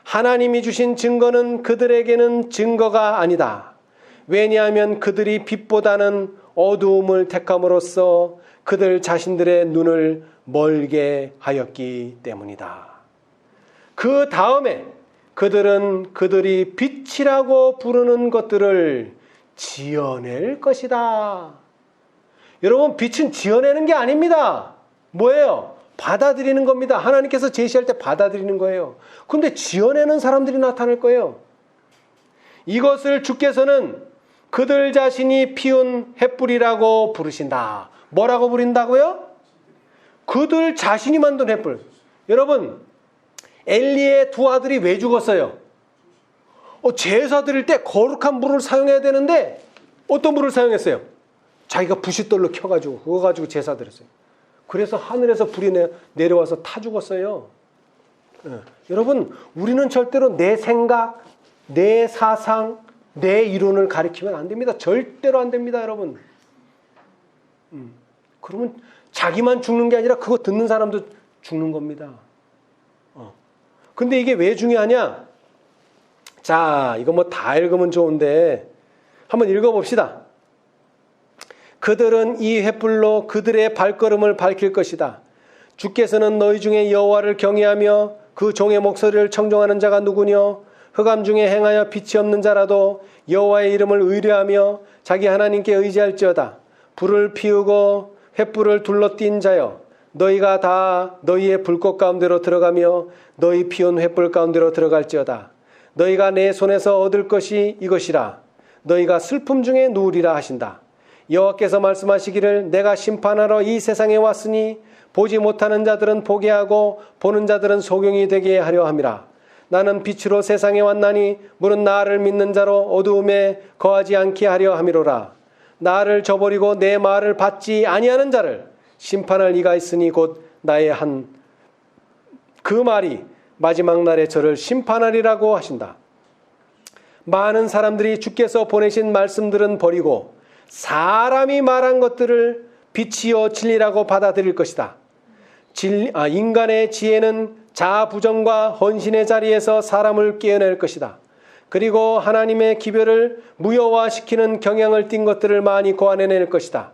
하나님이 주신 증거는 그들에게는 증거가 아니다. 왜냐하면 그들이 빛보다는 어두움을 택함으로써 그들 자신들의 눈을 멀게 하였기 때문이다. 그 다음에 그들은 그들이 빛이라고 부르는 것들을 지어낼 것이다. 여러분, 빛은 지어내는 게 아닙니다. 뭐예요? 받아들이는 겁니다. 하나님께서 제시할 때 받아들이는 거예요. 근데 지어내는 사람들이 나타날 거예요. 이것을 주께서는 그들 자신이 피운 횃불이라고 부르신다. 뭐라고 부른다고요? 그들 자신이 만든 횃불. 여러분, 엘리의 두 아들이 왜 죽었어요? 제사 드릴 때 거룩한 물을 사용해야 되는데 어떤 물을 사용했어요? 자기가 부싯돌로 켜가지고 그거 가지고 제사 드렸어요. 그래서 하늘에서 불이 내려와서 타 죽었어요. 여러분, 우리는 절대로 내 생각, 내 사상, 내 이론을 가리키면 안 됩니다. 절대로 안 됩니다, 여러분. 그러면 자기만 죽는 게 아니라 그거 듣는 사람도 죽는 겁니다. 근데 이게 왜 중요하냐? 자, 이거 뭐 다 읽으면 좋은데 한번 읽어봅시다. 그들은 이 횃불로 그들의 발걸음을 밝힐 것이다. 주께서는 너희 중에 여호와를 경외하며 그 종의 목소리를 청종하는 자가 누구뇨? 흑암 중에 행하여 빛이 없는 자라도 여호와의 이름을 의뢰하며 자기 하나님께 의지할지어다. 불을 피우고 횃불을 둘러띈 자여, 너희가 다 너희의 불꽃 가운데로 들어가며 너희 피운 횃불 가운데로 들어갈지어다. 너희가 내 손에서 얻을 것이 이것이라. 너희가 슬픔 중에 누우리라 하신다. 여호와께서 말씀하시기를 내가 심판하러 이 세상에 왔으니 보지 못하는 자들은 보게 하고 보는 자들은 소경이 되게 하려 함이라. 나는 빛으로 세상에 왔나니 무릇 나를 믿는 자로 어두움에 거하지 않게 하려 함이로라. 나를 저버리고 내 말을 받지 아니하는 자를 심판할 이가 있으니 곧 나의 한 그 말이 마지막 날에 저를 심판하리라고 하신다. 많은 사람들이 주께서 보내신 말씀들은 버리고 사람이 말한 것들을 빛이요 진리라고 받아들일 것이다. 인간의 지혜는 자부정과 헌신의 자리에서 사람을 깨어낼 것이다. 그리고 하나님의 기별을 무효화시키는 경향을 띈 것들을 많이 고안해낼 것이다.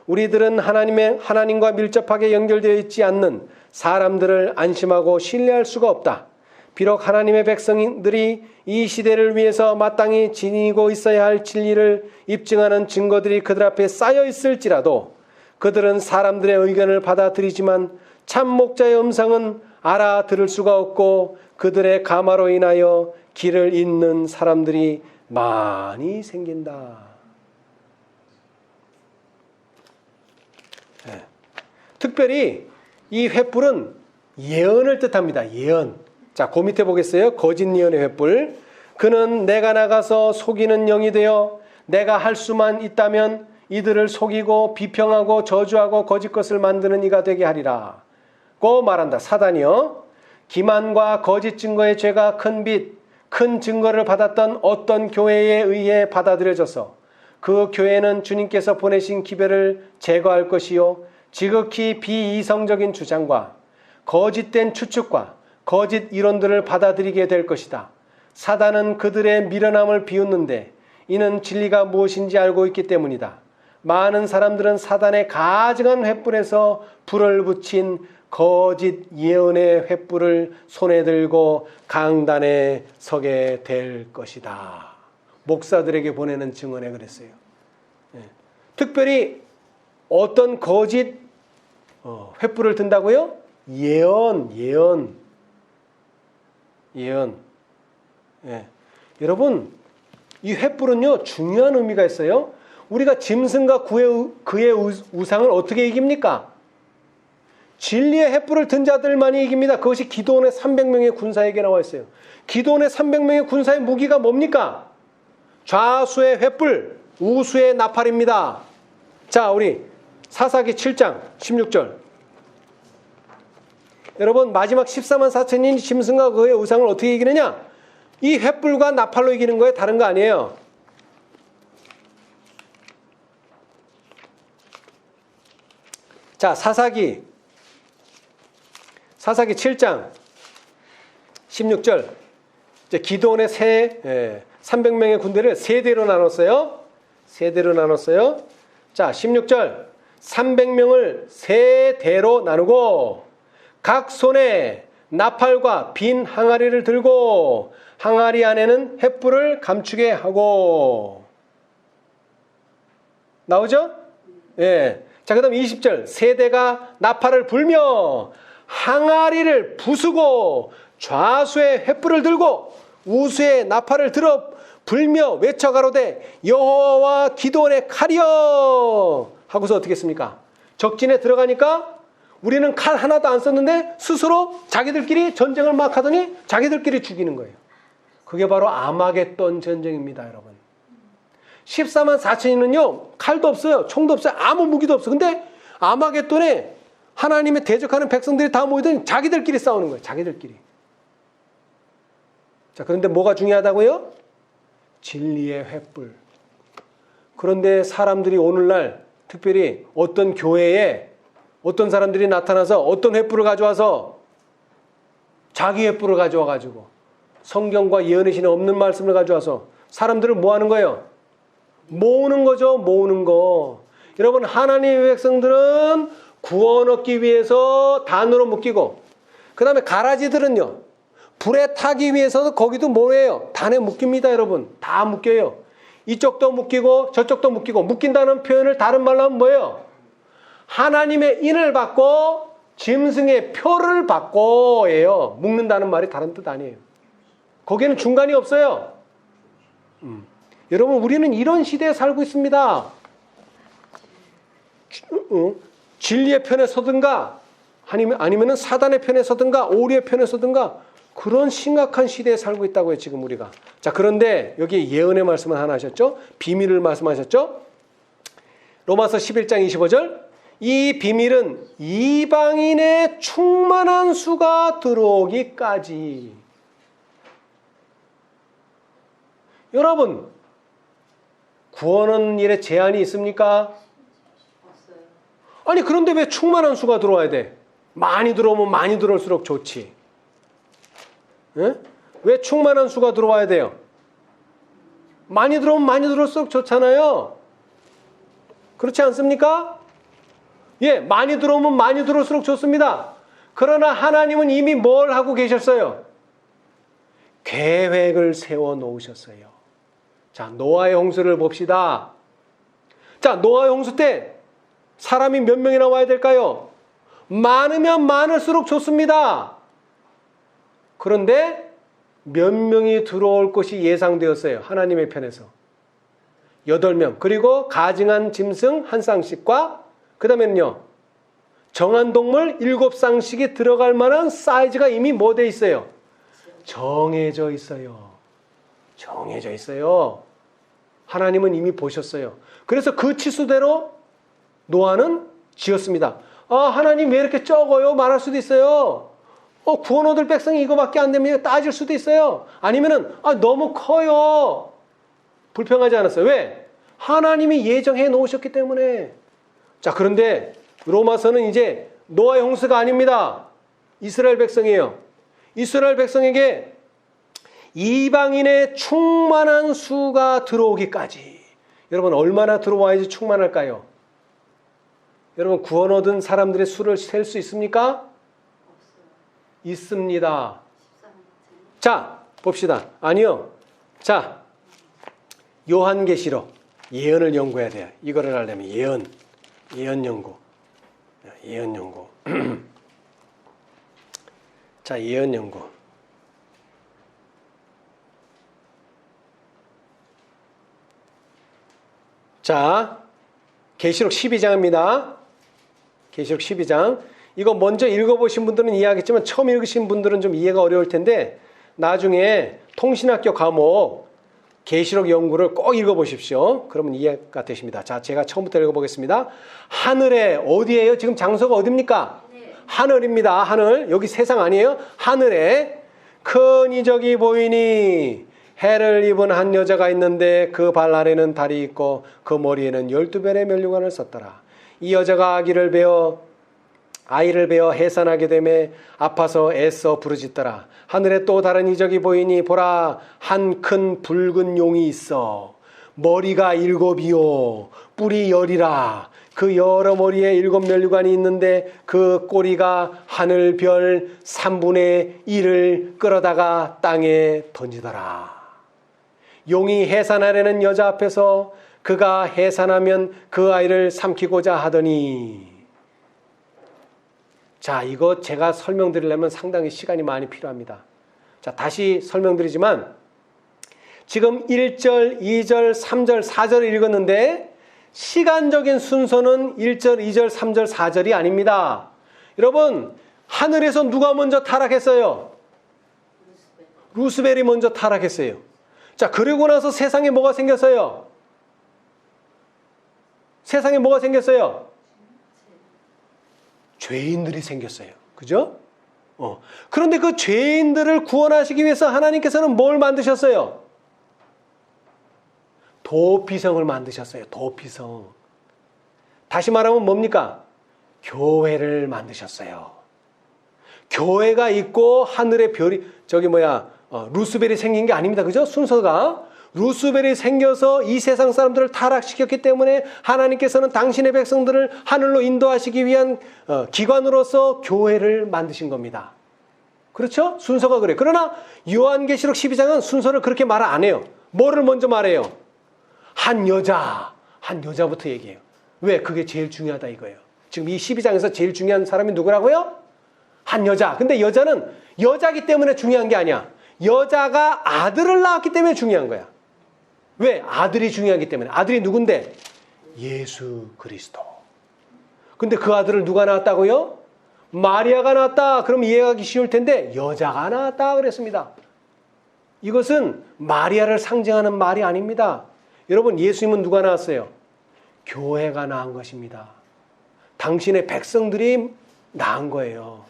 우리들은 하나님과 밀접하게 연결되어 있지 않는 사람들을 안심하고 신뢰할 수가 없다. 비록 하나님의 백성들이 이 시대를 위해서 마땅히 지니고 있어야 할 진리를 입증하는 증거들이 그들 앞에 쌓여 있을지라도 그들은 사람들의 의견을 받아들이지만 참 목자의 음성은 알아들을 수가 없고 그들의 가마로 인하여 길을 잇는 사람들이 많이 생긴다. 네. 특별히 이 횃불은 예언을 뜻합니다. 예언. 자, 그 밑에 보겠어요. 거짓 예언의 횃불. 그는 내가 나가서 속이는 영이 되어 내가 할 수만 있다면 이들을 속이고 비평하고 저주하고 거짓 것을 만드는 이가 되게 하리라. 고 말한다. 사단이요. 기만과 거짓 증거의 죄가 큰 증거를 받았던 어떤 교회에 의해 받아들여져서 그 교회는 주님께서 보내신 기별을 제거할 것이요. 지극히 비이성적인 주장과 거짓된 추측과 거짓 이론들을 받아들이게 될 것이다. 사단은 그들의 미련함을 비웃는데 이는 진리가 무엇인지 알고 있기 때문이다. 많은 사람들은 사단의 가증한 횃불에서 불을 붙인 거짓 예언의 횃불을 손에 들고 강단에 서게 될 것이다. 목사들에게 보내는 증언에 그랬어요. 특별히 어떤 거짓 횃불을 든다고요? 예언. 예. 여러분, 이 횃불은요 중요한 의미가 있어요. 우리가 짐승과 그의 우상을 어떻게 이깁니까? 진리의 횃불을 든 자들만이 이깁니다. 그것이 기드온의 300명의 군사에게 나와 있어요. 기드온의 300명의 군사의 무기가 뭡니까? 좌수의 횃불, 우수의 나팔입니다. 자, 우리 사사기 7장 16절. 여러분, 마지막 14만 4천인 짐승과 그의 우상을 어떻게 이기느냐? 이 횃불과 나팔로 이기는 거예요. 다른 거 아니에요. 자, 사사기 7장 16절. 이제 기드온의 300명의 군대를 세 대로 나눴어요. 자, 16절. 300명을 세 대로 나누고 각 손에 나팔과 빈 항아리를 들고 항아리 안에는 횃불을 감추게 하고. 나오죠? 예. 자, 그 다음 20절. 세대가 나팔을 불며 항아리를 부수고 좌수의 횃불을 들고 우수의 나팔을 들어 불며 외쳐가로되 여호와와 기드온의 칼이여 하고서 어떻게 했습니까? 적진에 들어가니까 우리는 칼 하나도 안 썼는데 스스로 자기들끼리 전쟁을 막 하더니 자기들끼리 죽이는 거예요. 그게 바로 아마겟돈 전쟁입니다, 여러분. 14만 4천인은요 칼도 없어요, 총도 없어요, 아무 무기도 없어. 근데 아마겟돈에 하나님의 대적하는 백성들이 다 모이더니 자기들끼리 싸우는 거예요. 자기들끼리. 자, 그런데 뭐가 중요하다고요? 진리의 횃불. 그런데 사람들이 오늘날 특별히 어떤 교회에 어떤 사람들이 나타나서 어떤 횃불을 가져와서 자기 횃불을 가져와가지고 성경과 예언의 신에 없는 말씀을 가져와서 사람들을 뭐 하는 거예요? 모으는 거죠. 모으는 거. 여러분, 하나님의 백성들은 구원 얻기 위해서 단으로 묶이고, 그 다음에 가라지들은요 불에 타기 위해서 거기도 뭐예요? 단에 묶입니다. 여러분, 다 묶여요. 이쪽도 묶이고 저쪽도 묶이고. 묶인다는 표현을 다른 말로 하면 뭐예요? 하나님의 인을 받고 짐승의 표를 받고예요. 묶는다는 말이 다른 뜻 아니에요. 거기에는 중간이 없어요. 여러분, 우리는 이런 시대에 살고 있습니다. 진리의 편에 서든가 아니면 사단의 편에 서든가 오리의 편에 서든가 그런 심각한 시대에 살고 있다고요, 지금 우리가. 자, 그런데 여기 예언의 말씀을 하나 하셨죠? 비밀을 말씀하셨죠? 로마서 11장 25절. 이 비밀은 이방인의 충만한 수가 들어오기까지. 여러분, 구원하는 일에 제한이 있습니까? 없어요. 아니, 그런데 왜 충만한 수가 들어와야 돼? 많이 들어오면 많이 들어올수록 좋지. 예? 왜 충만한 수가 들어와야 돼요? 많이 들어오면 많이 들어올수록 좋잖아요. 그렇지 않습니까? 예, 많이 들어오면 많이 들어올수록 좋습니다. 그러나 하나님은 이미 뭘 하고 계셨어요? 계획을 세워 놓으셨어요. 자, 노아의 홍수를 봅시다. 자, 노아의 홍수 때 사람이 몇 명이나 와야 될까요? 많으면 많을수록 좋습니다. 그런데 몇 명이 들어올 것이 예상되었어요. 하나님의 편에서. 8명. 그리고 가증한 짐승 한 쌍씩과 그 다음에는요. 정한 동물 7쌍씩이 들어갈 만한 사이즈가 이미 뭐 돼 있어요? 정해져 있어요. 정해져 있어요. 하나님은 이미 보셨어요. 그래서 그 치수대로 노아는 지었습니다. 아, 하나님 왜 이렇게 적어요? 말할 수도 있어요. 구원 얻을 백성이 이거밖에 안 되면 따질 수도 있어요. 아니면은 너무 커요. 불평하지 않았어요. 왜? 하나님이 예정해 놓으셨기 때문에. 자, 그런데 로마서는 이제 노아의 홍수가 아닙니다. 이스라엘 백성이에요. 이스라엘 백성에게 이방인의 충만한 수가 들어오기까지. 여러분, 얼마나 들어와야지 충만할까요? 여러분, 구원 얻은 사람들의 수를 셀 수 있습니까? 없어요. 있습니다. 13. 자, 봅시다. 아니요. 자, 요한계시록. 예언을 연구해야 돼요. 이거를 하려면 예언 연구. 자, 예언 연구. 자, 계시록 12장입니다. 계시록 12장. 이거 먼저 읽어보신 분들은 이해하겠지만 처음 읽으신 분들은 좀 이해가 어려울 텐데 나중에 통신학교 과목 계시록 연구를 꼭 읽어보십시오. 그러면 이해가 되십니다. 자, 제가 처음부터 읽어보겠습니다. 하늘에 어디예요? 지금 장소가 어디입니까? 하늘입니다. 하늘. 여기 세상 아니에요? 하늘에 큰 이적이 보이니 해를 입은 한 여자가 있는데 그 발 아래는 달이 있고 그 머리에는 12별의 면류관을 썼더라. 이 여자가 아이를 베어 해산하게 되매 아파서 애써 부르짖더라. 하늘에 또 다른 이적이 보이니 보라, 한 큰 붉은 용이 있어. 머리가 7이요 뿔이 10이라. 그 여러 머리에 7면류관이 있는데 그 꼬리가 하늘 별 3분의 1을 끌어다가 땅에 던지더라. 용이 해산하려는 여자 앞에서 그가 해산하면 그 아이를 삼키고자 하더니. 자, 이거 제가 설명드리려면 상당히 시간이 많이 필요합니다. 자, 다시 설명드리지만 지금 1절, 2절, 3절, 4절을 읽었는데 시간적인 순서는 1절, 2절, 3절, 4절이 아닙니다. 여러분, 하늘에서 누가 먼저 타락했어요? 루스벨이 먼저 타락했어요. 자, 그리고 나서 세상에 뭐가 생겼어요? 세상에 뭐가 생겼어요? 죄인들이 생겼어요. 그죠? 그런데 그 죄인들을 구원하시기 위해서 하나님께서는 뭘 만드셨어요? 도피성을 만드셨어요. 도피성. 다시 말하면 뭡니까? 교회를 만드셨어요. 교회가 있고 하늘의 별이 루스벨이 생긴 게 아닙니다. 그죠? 순서가 루스벨이 생겨서 이 세상 사람들을 타락시켰기 때문에 하나님께서는 당신의 백성들을 하늘로 인도하시기 위한 기관으로서 교회를 만드신 겁니다. 그렇죠? 순서가 그래요. 그러나 요한계시록 12장은 순서를 그렇게 말 안 해요. 뭐를 먼저 말해요? 한 여자부터 얘기해요. 왜? 그게 제일 중요하다 이거예요. 지금 이 12장에서 제일 중요한 사람이 누구라고요? 한 여자. 근데 여자는 여자기 때문에 중요한 게 아니야. 여자가 아들을 낳았기 때문에 중요한 거야. 왜? 아들이 중요하기 때문에. 아들이 누군데? 예수 그리스도. 근데 그 아들을 누가 낳았다고요? 마리아가 낳았다. 그럼 이해하기 쉬울 텐데 여자가 낳았다 그랬습니다. 이것은 마리아를 상징하는 말이 아닙니다. 여러분, 예수님은 누가 낳았어요? 교회가 낳은 것입니다. 당신의 백성들이 낳은 거예요.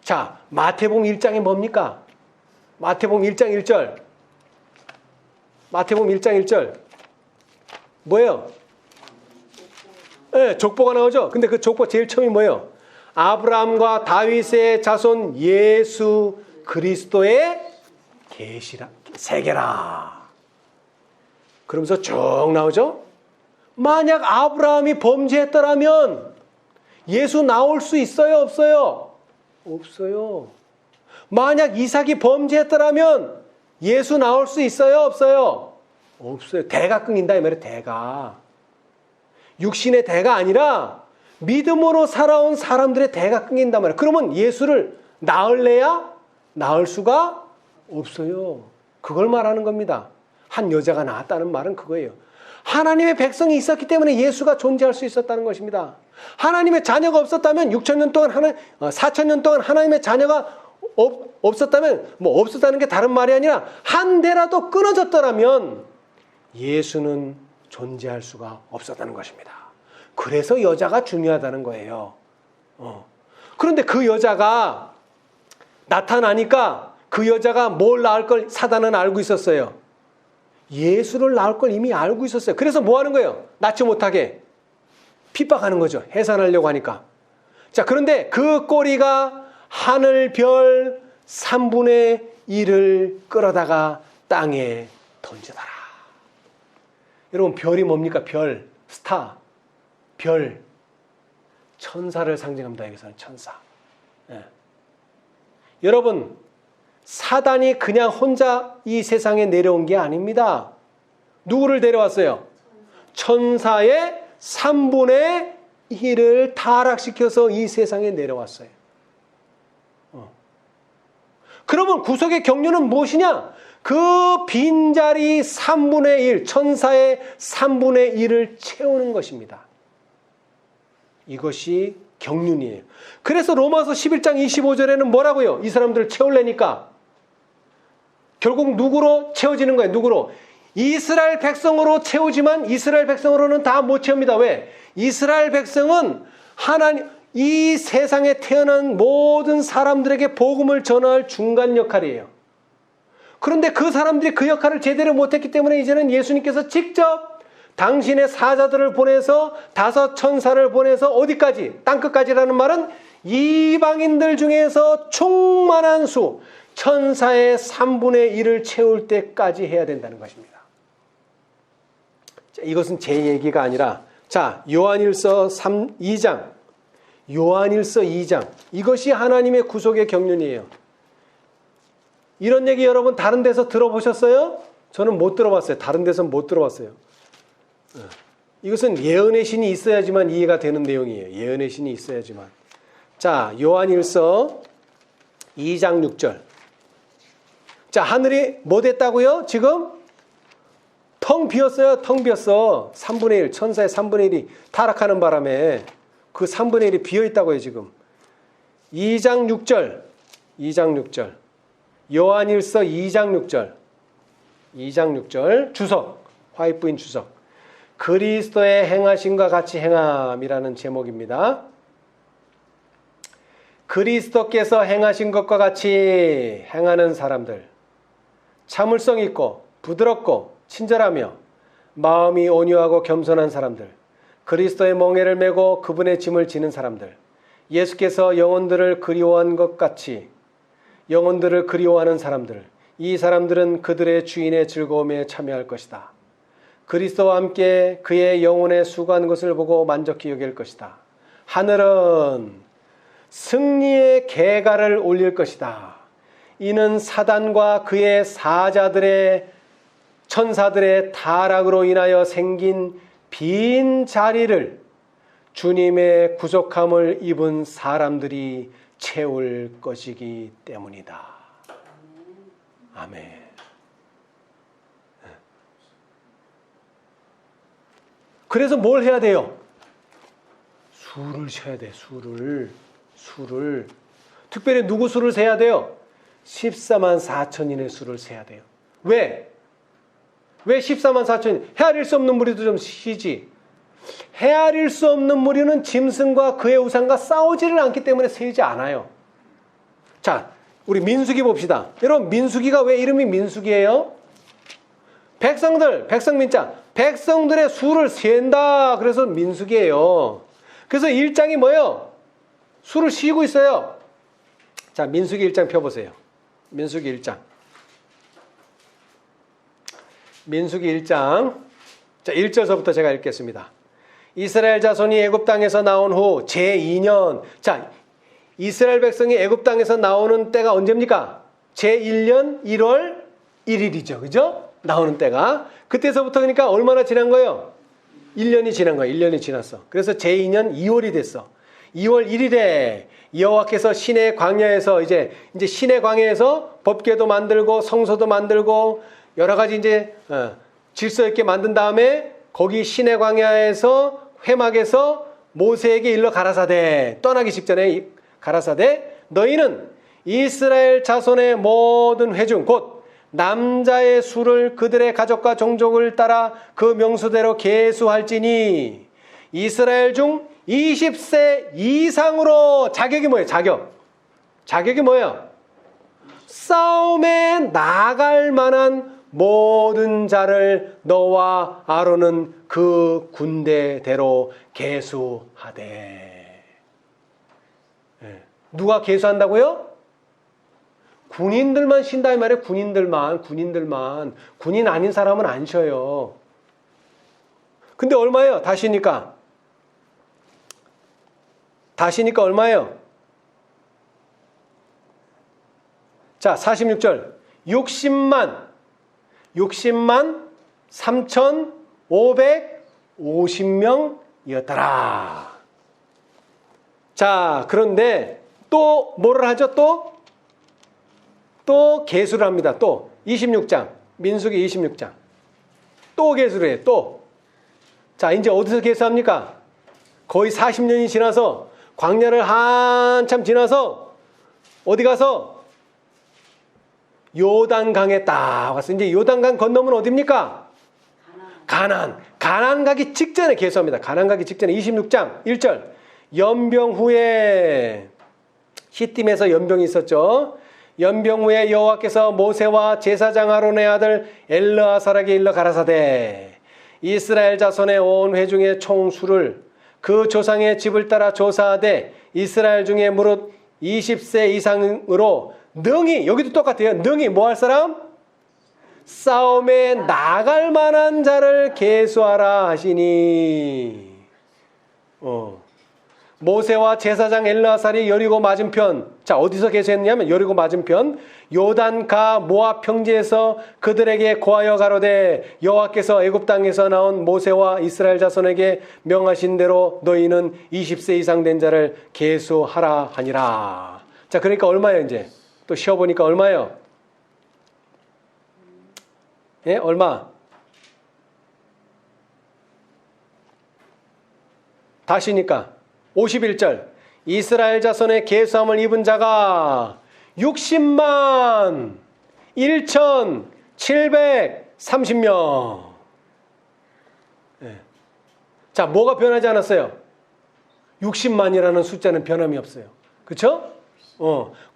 자, 마태복음 1장이 뭡니까? 마태복음 1장 1절. 마태복음 1장 1절. 뭐예요? 네, 족보가 나오죠? 근데 그 족보 제일 처음이 뭐예요? 아브라함과 다윗의 자손 예수 그리스도의 계시라, 세계라. 그러면서 쭉 나오죠? 만약 아브라함이 범죄했더라면 예수 나올 수 있어요, 없어요? 없어요. 만약 이삭이 범죄했더라면 예수 나올 수 있어요, 없어요? 없어요. 대가 끊긴다 이 말이에요. 대가. 육신의 대가 아니라 믿음으로 살아온 사람들의 대가 끊긴단 말이에요. 그러면 예수를 낳을래야 낳을 수가 없어요. 그걸 말하는 겁니다. 한 여자가 낳았다는 말은 그거예요. 하나님의 백성이 있었기 때문에 예수가 존재할 수 있었다는 것입니다. 하나님의 자녀가 없었다면 6,000년 동안 4,000년 동안 하나님의 자녀가 없었다면 뭐 없었다는 게 다른 말이 아니라 한 대라도 끊어졌더라면 예수는 존재할 수가 없었다는 것입니다. 그래서 여자가 중요하다는 거예요. 그런데 그 여자가 나타나니까 그 여자가 뭘 낳을 걸 사단은 알고 있었어요. 예수를 낳을 걸 이미 알고 있었어요. 그래서 뭐 하는 거예요? 낳지 못하게 핍박하는 거죠. 해산하려고 하니까. 자, 그런데 그 꼬리가 하늘 별 3분의 1을 끌어다가 땅에 던져다라. 여러분, 별이 뭡니까? 별, 스타, 별, 천사를 상징합니다. 여기서는 천사. 예. 여러분, 사단이 그냥 혼자 이 세상에 내려온 게 아닙니다. 누구를 데려왔어요? 천사의 3분의 1을 타락시켜서 이 세상에 내려왔어요. 그러면 구속의 경륜은 무엇이냐? 그 빈자리 3분의 1, 천사의 3분의 1을 채우는 것입니다. 이것이 경륜이에요. 그래서 로마서 11장 25절에는 뭐라고요? 이 사람들을 채우려니까 결국 누구로 채워지는 거예요? 누구로? 이스라엘 백성으로 채우지만 이스라엘 백성으로는 다 못 채웁니다. 왜? 이스라엘 백성은 하나님, 이 세상에 태어난 모든 사람들에게 복음을 전할 중간 역할이에요. 그런데 그 사람들이 그 역할을 제대로 못했기 때문에 이제는 예수님께서 직접 당신의 사자들을 보내서 5 천사를 보내서 어디까지? 땅끝까지라는 말은 이방인들 중에서 충만한 수, 천사의 3분의 1을 채울 때까지 해야 된다는 것입니다. 자, 이것은 제 얘기가 아니라, 자, 요한일서 2장, 요한일서 2장, 이것이 하나님의 구속의 경륜이에요. 이런 얘기 여러분 다른 데서 들어보셨어요? 저는 못 들어봤어요. 다른 데서는 못 들어봤어요. 이것은 예언의 신이 있어야지만 이해가 되는 내용이에요. 예언의 신이 있어야지만. 자, 요한일서 2장 6절. 자, 하늘이 뭐 됐다고요? 지금 텅 비었어요. 텅 비었어. 3분의 1, 천사의 3분의 1이 타락하는 바람에 그 3분의 1이 비어있다고요. 지금 2장 6절. 2장 6절. 요한일서 2장 6절. 2장 6절. 주석. 화이트부인 주석. 그리스도의 행하심과 같이 행함이라는 제목입니다. 그리스도께서 행하신 것과 같이 행하는 사람들, 참을성 있고 부드럽고 친절하며 마음이 온유하고 겸손한 사람들, 그리스도의 멍에를 메고 그분의 짐을 지는 사람들, 예수께서 영혼들을 그리워한 것 같이 영혼들을 그리워하는 사람들, 이 사람들은 그들의 주인의 즐거움에 참여할 것이다. 그리스도와 함께 그의 영혼에 수고한 것을 보고 만족히 여길 것이다. 하늘은 승리의 개가를 올릴 것이다. 이는 사단과 그의 사자들의 천사들의 타락으로 인하여 생긴 빈 자리를 주님의 구속함을 입은 사람들이 채울 것이기 때문이다. 아멘. 그래서 뭘 해야 돼요? 술을 쉬어야 돼. 술을 수를, 특별히 누구 수를 세야 돼요? 14만 4천인의 수를 세야 돼요. 왜? 왜 14만 4천인? 헤아릴 수 없는 무리도 좀 쉬지. 헤아릴 수 없는 무리는 짐승과 그의 우상과 싸우지를 않기 때문에 세지 않아요. 자, 우리 민수기 봅시다. 여러분, 민수기가 왜 이름이 민수기예요? 백성들, 백성민자, 백성들의 수를 센다. 그래서 민수기예요. 그래서 1장이 뭐예요? 수를 쉬고 있어요. 자, 민수기 1장 펴보세요. 민수기 1장. 민수기 1장. 자, 1절서부터 제가 읽겠습니다. 이스라엘 자손이 애굽 땅에서 나온 후 제2년. 자, 이스라엘 백성이 애굽 땅에서 나오는 때가 언제입니까? 제1년 1월 1일이죠. 그죠? 나오는 때가. 그때서부터 그러니까 얼마나 지난 거예요? 1년이 지난 거예요. 1년이 지났어. 그래서 제2년 2월이 됐어. 2월 1일에 여호와께서 시내 광야에서 이제 시내 광야에서 법궤도 만들고 성소도 만들고 여러 가지 이제 질서 있게 만든 다음에 거기 시내 광야에서 회막에서 모세에게 일러 가라사대, 떠나기 직전에 가라사대, 너희는 이스라엘 자손의 모든 회중 곧 남자의 수를 그들의 가족과 종족을 따라 그 명수대로 계수할지니 이스라엘 중 20세 이상으로 자격이 뭐예요? 자격이 뭐예요? 싸움에 나갈 만한 모든 자를 너와 아론은 그 군대대로 계수하되. 누가 계수한다고요? 군인들만 쉰다 이 말이에요. 군인들만. 군인 아닌 사람은 안 쉬어요. 근데 얼마예요? 다시니까 얼마예요? 자, 46절. 60만 3,550명이었더라. 자, 그런데 또 뭐를 하죠? 또 계수를 합니다. 또 26장. 민수기 26장. 또 계수를 해요. 또. 자, 이제 어디서 계수합니까? 거의 40년이 지나서 광야를 한참 지나서 어디 가서 요단강에 딱 와서 이제 요단강 건너면 어디입니까? 가나안 가기 직전에 계수합니다. 가나안 가기 직전에 26장 1절. 연병 후에 시딤에서 연병이 있었죠. 연병 후에 여호와께서 모세와 제사장 아론의 아들 엘르아살에게 일러 가라사대 이스라엘 자손의 온 회중의 총수를 그 조상의 집을 따라 조사하되 이스라엘 중에 무릇 20세 이상으로 능히, 여기도 똑같아요. 능히 뭐 할 사람? 싸움에 나갈 만한 자를 계수하라 하시니. 모세와 제사장 엘르아살이 여리고 맞은편. 자, 어디서 계수했냐면 여리고 맞은편 요단가 모압 평지에서 그들에게 고하여 가로되 여호와께서 애굽 땅에서 나온 모세와 이스라엘 자손에게 명하신 대로 너희는 20세 이상 된 자를 계수하라 하니라. 자, 그러니까 얼마예요? 이제 또 쉬어보니까 얼마예요? 예, 얼마? 다시니까 51절. 이스라엘 자손의 계수함을 입은 자가 60만 1,730명. 예. 자, 뭐가 변하지 않았어요? 60만이라는 숫자는 변함이 없어요. 그렇죠?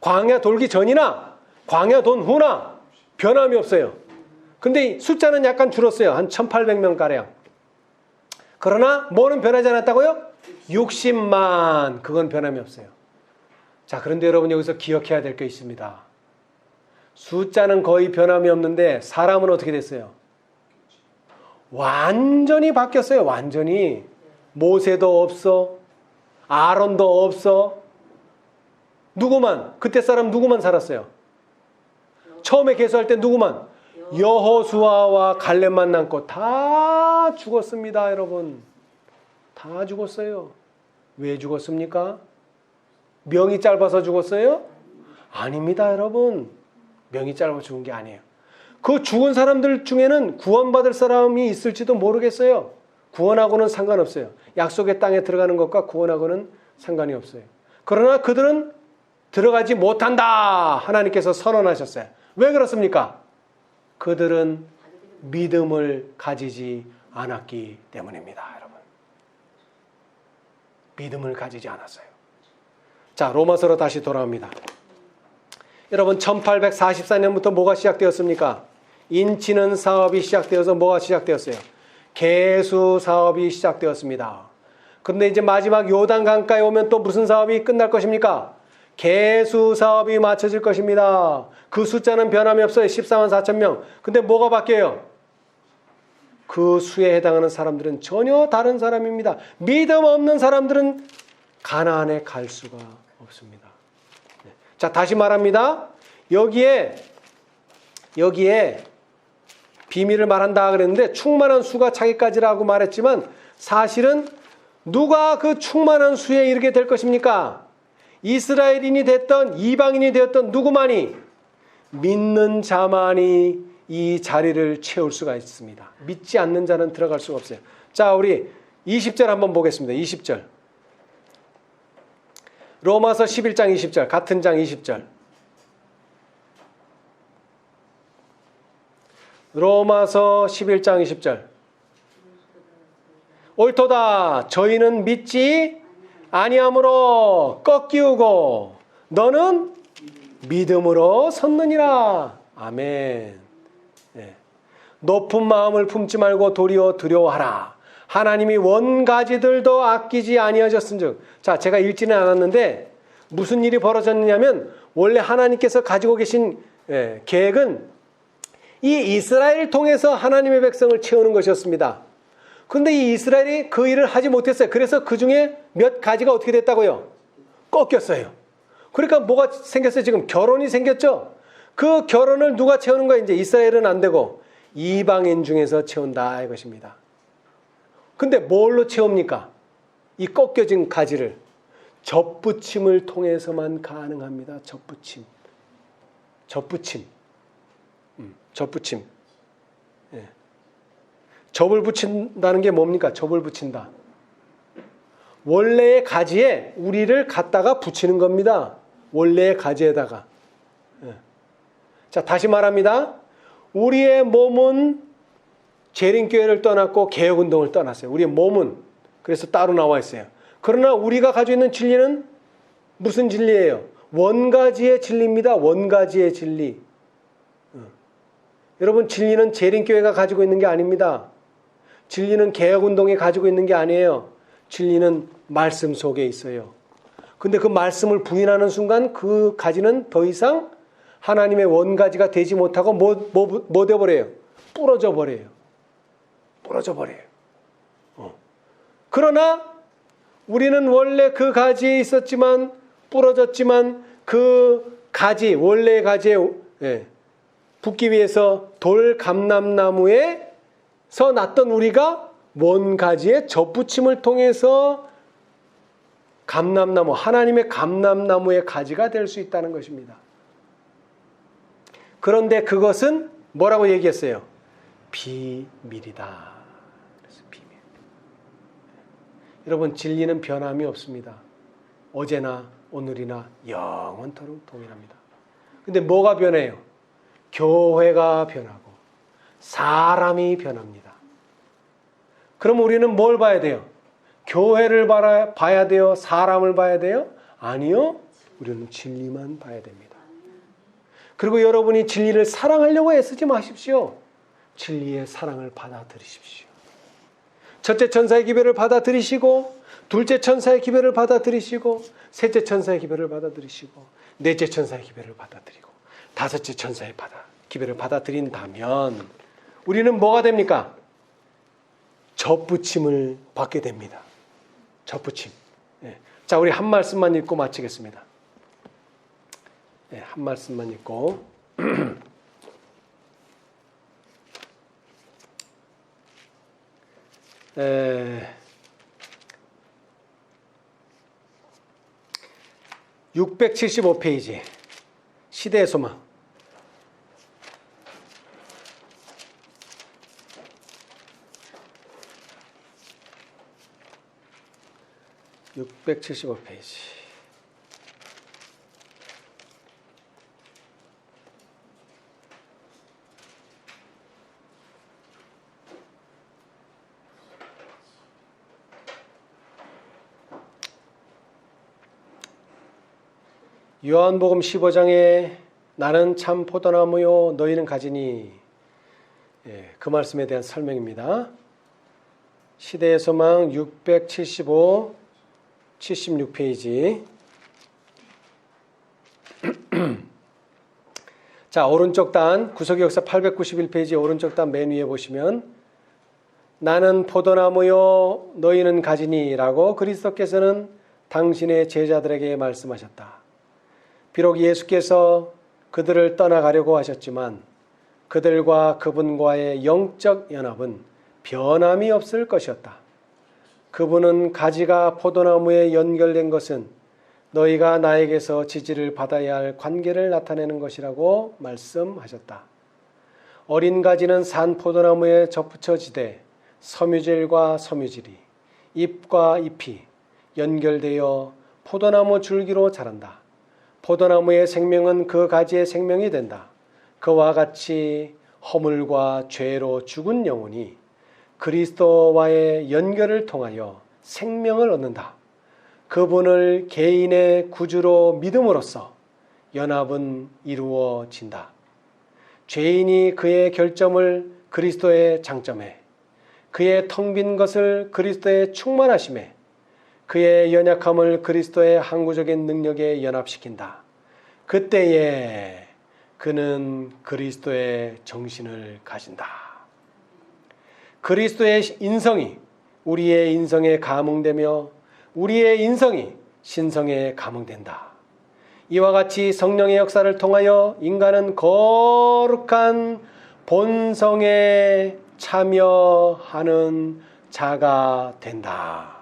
광야 돌기 전이나 광야 돈 후나 변함이 없어요. 근데 숫자는 약간 줄었어요. 한 1,800명가량. 그러나 뭐는 변하지 않았다고요? 60만. 그건 변함이 없어요. 자, 그런데 여러분 여기서 기억해야 될 게 있습니다. 숫자는 거의 변함이 없는데 사람은 어떻게 됐어요? 완전히 바뀌었어요. 완전히. 모세도 없어. 아론도 없어. 누구만? 그때 사람 누구만 살았어요? 처음에 계수할 때 누구만? 여호수아와 갈렙만 남고 다 죽었습니다, 여러분. 다 죽었어요. 왜 죽었습니까? 명이 짧아서 죽었어요? 아닙니다, 여러분. 명이 짧아서 죽은 게 아니에요. 그 죽은 사람들 중에는 구원받을 사람이 있을지도 모르겠어요. 구원하고는 상관없어요. 약속의 땅에 들어가는 것과 구원하고는 상관이 없어요. 그러나 그들은 들어가지 못한다. 하나님께서 선언하셨어요. 왜 그렇습니까? 그들은 믿음을 가지지 않았기 때문입니다. 여러분. 믿음을 가지지 않았어요. 자, 로마서로 다시 돌아옵니다. 여러분 1844년부터 뭐가 시작되었습니까? 인치는 사업이 시작되어서 뭐가 시작되었어요? 개수 사업이 시작되었습니다. 그런데 이제 마지막 요단강가에 오면 또 무슨 사업이 끝날 것입니까? 개수 사업이 맞춰질 것입니다. 그 숫자는 변함이 없어요. 14만 4천 명. 근데 뭐가 바뀌어요? 그 수에 해당하는 사람들은 전혀 다른 사람입니다. 믿음 없는 사람들은 가나안에 갈 수가 없습니다. 자, 다시 말합니다. 여기에 비밀을 말한다 그랬는데 충만한 수가 차기까지라고 말했지만 사실은 누가 그 충만한 수에 이르게 될 것입니까? 이스라엘인이 됐던 이방인이 되었던 누구만이 믿는 자만이 이 자리를 채울 수가 있습니다. 믿지 않는 자는 들어갈 수가 없어요. 자, 우리 20절 한번 보겠습니다. 20절. 로마서 11장 20절. 같은 장 20절. 로마서 11장 20절. 옳도다. 저희는 믿지 아니함으로 꺾이우고 너는 믿음으로 섰느니라. 아멘. 네. 높은 마음을 품지 말고 도리어 두려워하라. 하나님이 원가지들도 아끼지 아니하셨은즉. 자, 제가 읽지는 않았는데 무슨 일이 벌어졌느냐면 원래 하나님께서 가지고 계신 계획은 이 이스라엘을 통해서 하나님의 백성을 채우는 것이었습니다. 그런데 이 이스라엘이 그 일을 하지 못했어요. 그래서 그 중에 몇 가지가 어떻게 됐다고요? 꺾였어요. 그러니까 뭐가 생겼어요? 지금 결혼이 생겼죠? 그 결혼을 누가 채우는 거예요? 이제 이스라엘은 안 되고 이방인 중에서 채운다 이것입니다. 근데 뭘로 채웁니까? 이 꺾여진 가지를 접붙임을 통해서만 가능합니다. 접붙임. 예. 접을 붙인다는 게 뭡니까? 접을 붙인다. 원래의 가지에 우리를 갖다가 붙이는 겁니다. 원래의 가지에다가. 예. 자, 다시 말합니다. 우리의 몸은 재림교회를 떠났고 개혁운동을 떠났어요. 우리의 몸은 그래서 따로 나와 있어요. 그러나 우리가 가지고 있는 진리는 무슨 진리예요? 원가지의 진리입니다. 원가지의 진리. 여러분, 진리는 재림교회가 가지고 있는 게 아닙니다. 진리는 개혁운동이 가지고 있는 게 아니에요. 진리는 말씀 속에 있어요. 근데 그 말씀을 부인하는 순간 그 가지는 더 이상 하나님의 원가지가 되지 못하고 뭐 되어버려요? 부러져 버려요. 그러나 우리는 원래 그 가지에 있었지만 부러졌지만 그 가지, 원래의 가지에 붙기 위해서 돌 감람나무에서 났던 우리가 원가지의 접붙임을 통해서 감람나무, 하나님의 감람나무의 가지가 될 수 있다는 것입니다. 그런데 그것은 뭐라고 얘기했어요? 비밀이다. 그래서 비밀. 여러분, 진리는 변함이 없습니다. 어제나 오늘이나 영원토록 동일합니다. 근데 뭐가 변해요? 교회가 변하고 사람이 변합니다. 그럼 우리는 뭘 봐야 돼요? 교회를 봐야 돼요? 사람을 봐야 돼요? 아니요. 우리는 진리만 봐야 됩니다. 그리고 여러분이 진리를 사랑하려고 애쓰지 마십시오. 진리의 사랑을 받아들이십시오. 첫째 천사의 기별을 받아들이시고, 둘째 천사의 기별을 받아들이시고, 셋째 천사의 기별을 받아들이시고, 넷째 천사의 기별을 받아들이고, 다섯째 천사의 기별을 받아들인다면 우리는 뭐가 됩니까? 접붙임을 받게 됩니다. 접붙임. 자, 우리 한 말씀만 읽고 마치겠습니다. 한 말씀만 읽고. 675페이지 시대의 소망. (675페이지) 요한복음 15장에 나는 참 포도나무요 너희는 가지니, 그 말씀에 대한 설명입니다. 시대의 소망 675, 76페이지. 자, 오른쪽 단 구속의 역사 891페이지 오른쪽 단 맨 위에 보시면 나는 포도나무요 너희는 가지니 라고 그리스도께서는 당신의 제자들에게 말씀하셨다. 비록 예수께서 그들을 떠나가려고 하셨지만 그들과 그분과의 영적 연합은 변함이 없을 것이었다. 그분은 가지가 포도나무에 연결된 것은 너희가 나에게서 지지를 받아야 할 관계를 나타내는 것이라고 말씀하셨다. 어린 가지는 산 포도나무에 접붙여지되 섬유질과 섬유질이, 잎과 잎이 연결되어 포도나무 줄기로 자란다. 포도나무의 생명은 그 가지의 생명이 된다. 그와 같이 허물과 죄로 죽은 영혼이 그리스도와의 연결을 통하여 생명을 얻는다. 그분을 개인의 구주로 믿음으로써 연합은 이루어진다. 죄인이 그의 결점을 그리스도의 장점에, 그의 텅 빈 것을 그리스도의 충만하심에, 그의 연약함을 그리스도의 항구적인 능력에 연합시킨다. 그때에 그는 그리스도의 정신을 가진다. 그리스도의 인성이 우리의 인성에 감응되며 우리의 인성이 신성에 감응된다. 이와 같이 성령의 역사를 통하여 인간은 거룩한 본성에 참여하는 자가 된다.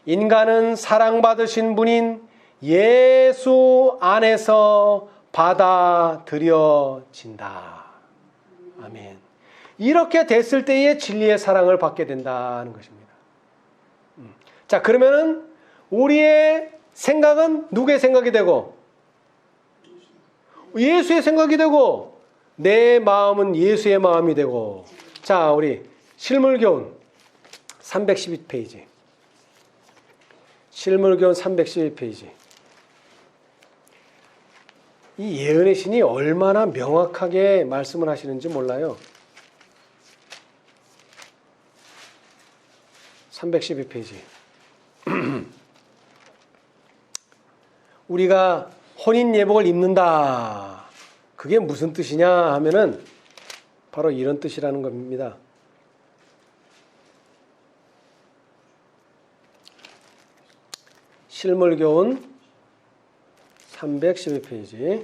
인간은 사랑받으신 분인 예수 안에서 받아들여진다. 아멘. 이렇게 됐을 때에 진리의 사랑을 받게 된다는 것입니다. 자, 그러면은 우리의 생각은 누구의 생각이 되고 예수의 생각이 되고 내 마음은 예수의 마음이 되고. 자, 우리 실물교훈 312페이지. 실물교훈 312페이지. 이 예언의 신이 얼마나 명확하게 말씀을 하시는지 몰라요. 312페이지. 우리가 혼인 예복을 입는다. 그게 무슨 뜻이냐 하면은 바로 이런 뜻이라는 겁니다. 실물교훈 312페이지.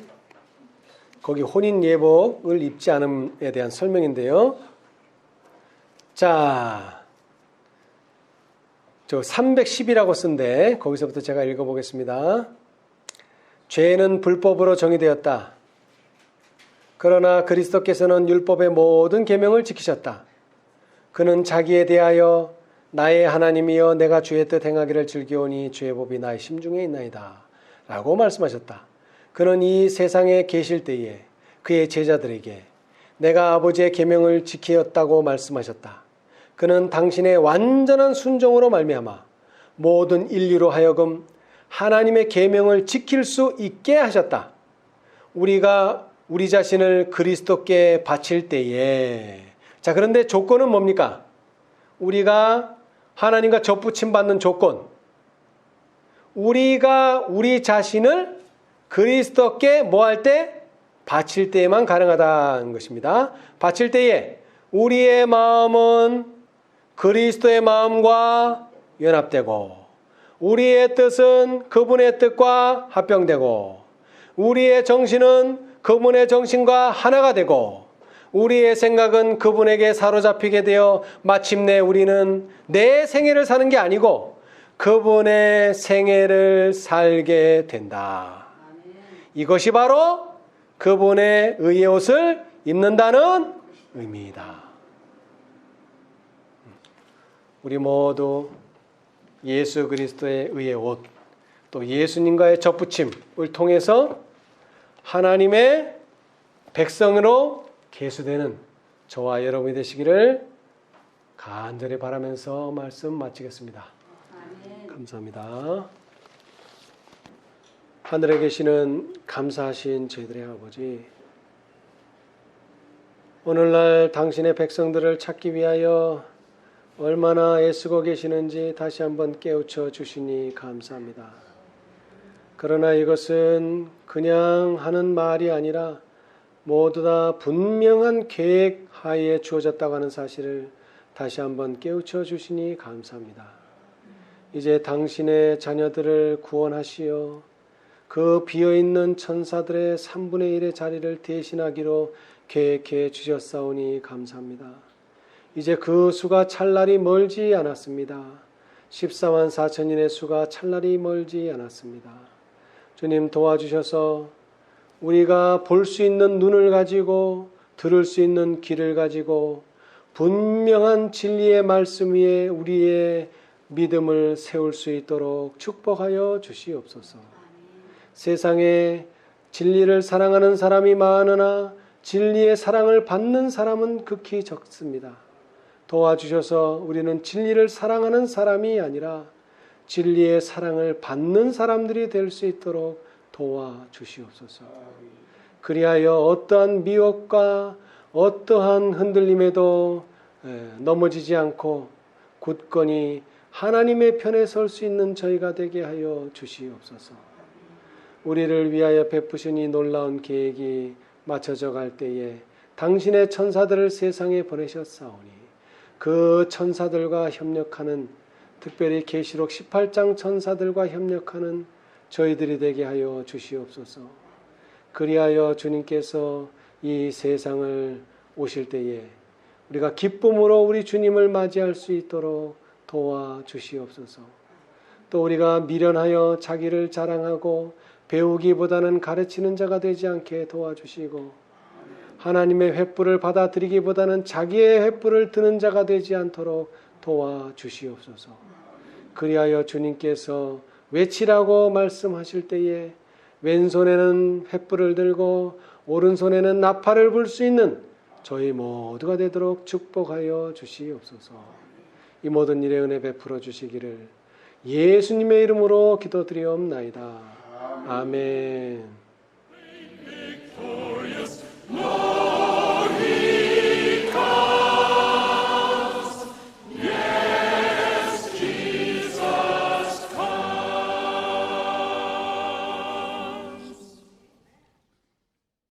거기 혼인 예복을 입지 않음에 대한 설명인데요. 자, 저 310이라고 쓴데 거기서부터 제가 읽어보겠습니다. 죄는 불법으로 정의되었다. 그러나 그리스도께서는 율법의 모든 계명을 지키셨다. 그는 자기에 대하여 나의 하나님이여 내가 주의 뜻 행하기를 즐겨오니 주의 법이 나의 심중에 있나이다 라고 말씀하셨다. 그는 이 세상에 계실 때에 그의 제자들에게 내가 아버지의 계명을 지키었다고 말씀하셨다. 그는 당신의 완전한 순종으로 말미암아 모든 인류로 하여금 하나님의 계명을 지킬 수 있게 하셨다. 우리가 우리 자신을 그리스도께 바칠 때에, 자, 그런데 조건은 뭡니까? 우리가 하나님과 접붙임 받는 조건, 우리가 우리 자신을 그리스도께 뭐 할 때? 바칠 때에만 가능하다는 것입니다. 바칠 때에 우리의 마음은 그리스도의 마음과 연합되고 우리의 뜻은 그분의 뜻과 합병되고 우리의 정신은 그분의 정신과 하나가 되고 우리의 생각은 그분에게 사로잡히게 되어 마침내 우리는 내 생애를 사는 게 아니고 그분의 생애를 살게 된다. 이것이 바로 그분의 의의 옷을 입는다는 의미이다. 우리 모두 예수 그리스도의 의의 옷, 또 예수님과의 접붙임을 통해서 하나님의 백성으로 계수되는 저와 여러분이 되시기를 간절히 바라면서 말씀 마치겠습니다. 감사합니다. 하늘에 계시는 감사하신 저희들의 아버지, 오늘날 당신의 백성들을 찾기 위하여 얼마나 애쓰고 계시는지 다시 한번 깨우쳐 주시니 감사합니다. 그러나 이것은 그냥 하는 말이 아니라 모두 다 분명한 계획 하에 주어졌다고 하는 사실을 다시 한번 깨우쳐 주시니 감사합니다. 이제 당신의 자녀들을 구원하시어 그 비어있는 천사들의 3분의 1의 자리를 대신하기로 계획해 주셨사오니 감사합니다. 이제 그 수가 찰날이 멀지 않았습니다. 14만 4천인의 수가 찰날이 멀지 않았습니다. 주님 도와주셔서 우리가 볼 수 있는 눈을 가지고 들을 수 있는 귀를 가지고 분명한 진리의 말씀 위에 우리의 믿음을 세울 수 있도록 축복하여 주시옵소서. 세상에 진리를 사랑하는 사람이 많으나 진리의 사랑을 받는 사람은 극히 적습니다. 도와주셔서 우리는 진리를 사랑하는 사람이 아니라 진리의 사랑을 받는 사람들이 될 수 있도록 도와주시옵소서. 그리하여 어떠한 미혹과 어떠한 흔들림에도 넘어지지 않고 굳건히 하나님의 편에 설 수 있는 저희가 되게 하여 주시옵소서. 우리를 위하여 베푸신 이 놀라운 계획이 맞춰져 갈 때에 당신의 천사들을 세상에 보내셨사오니 그 천사들과 협력하는, 특별히 계시록 18장 천사들과 협력하는 저희들이 되게 하여 주시옵소서. 그리하여 주님께서 이 세상을 오실 때에 우리가 기쁨으로 우리 주님을 맞이할 수 있도록 도와주시옵소서. 또 우리가 미련하여 자기를 자랑하고 배우기보다는 가르치는 자가 되지 않게 도와주시고, 하나님의 횃불을 받아들이기보다는 자기의 횃불을 드는 자가 되지 않도록 도와주시옵소서. 그리하여 주님께서 외치라고 말씀하실 때에 왼손에는 횃불을 들고 오른손에는 나팔을 불 수 있는 저희 모두가 되도록 축복하여 주시옵소서. 이 모든 일에 은혜 베풀어 주시기를 예수님의 이름으로 기도드리옵나이다. 아멘.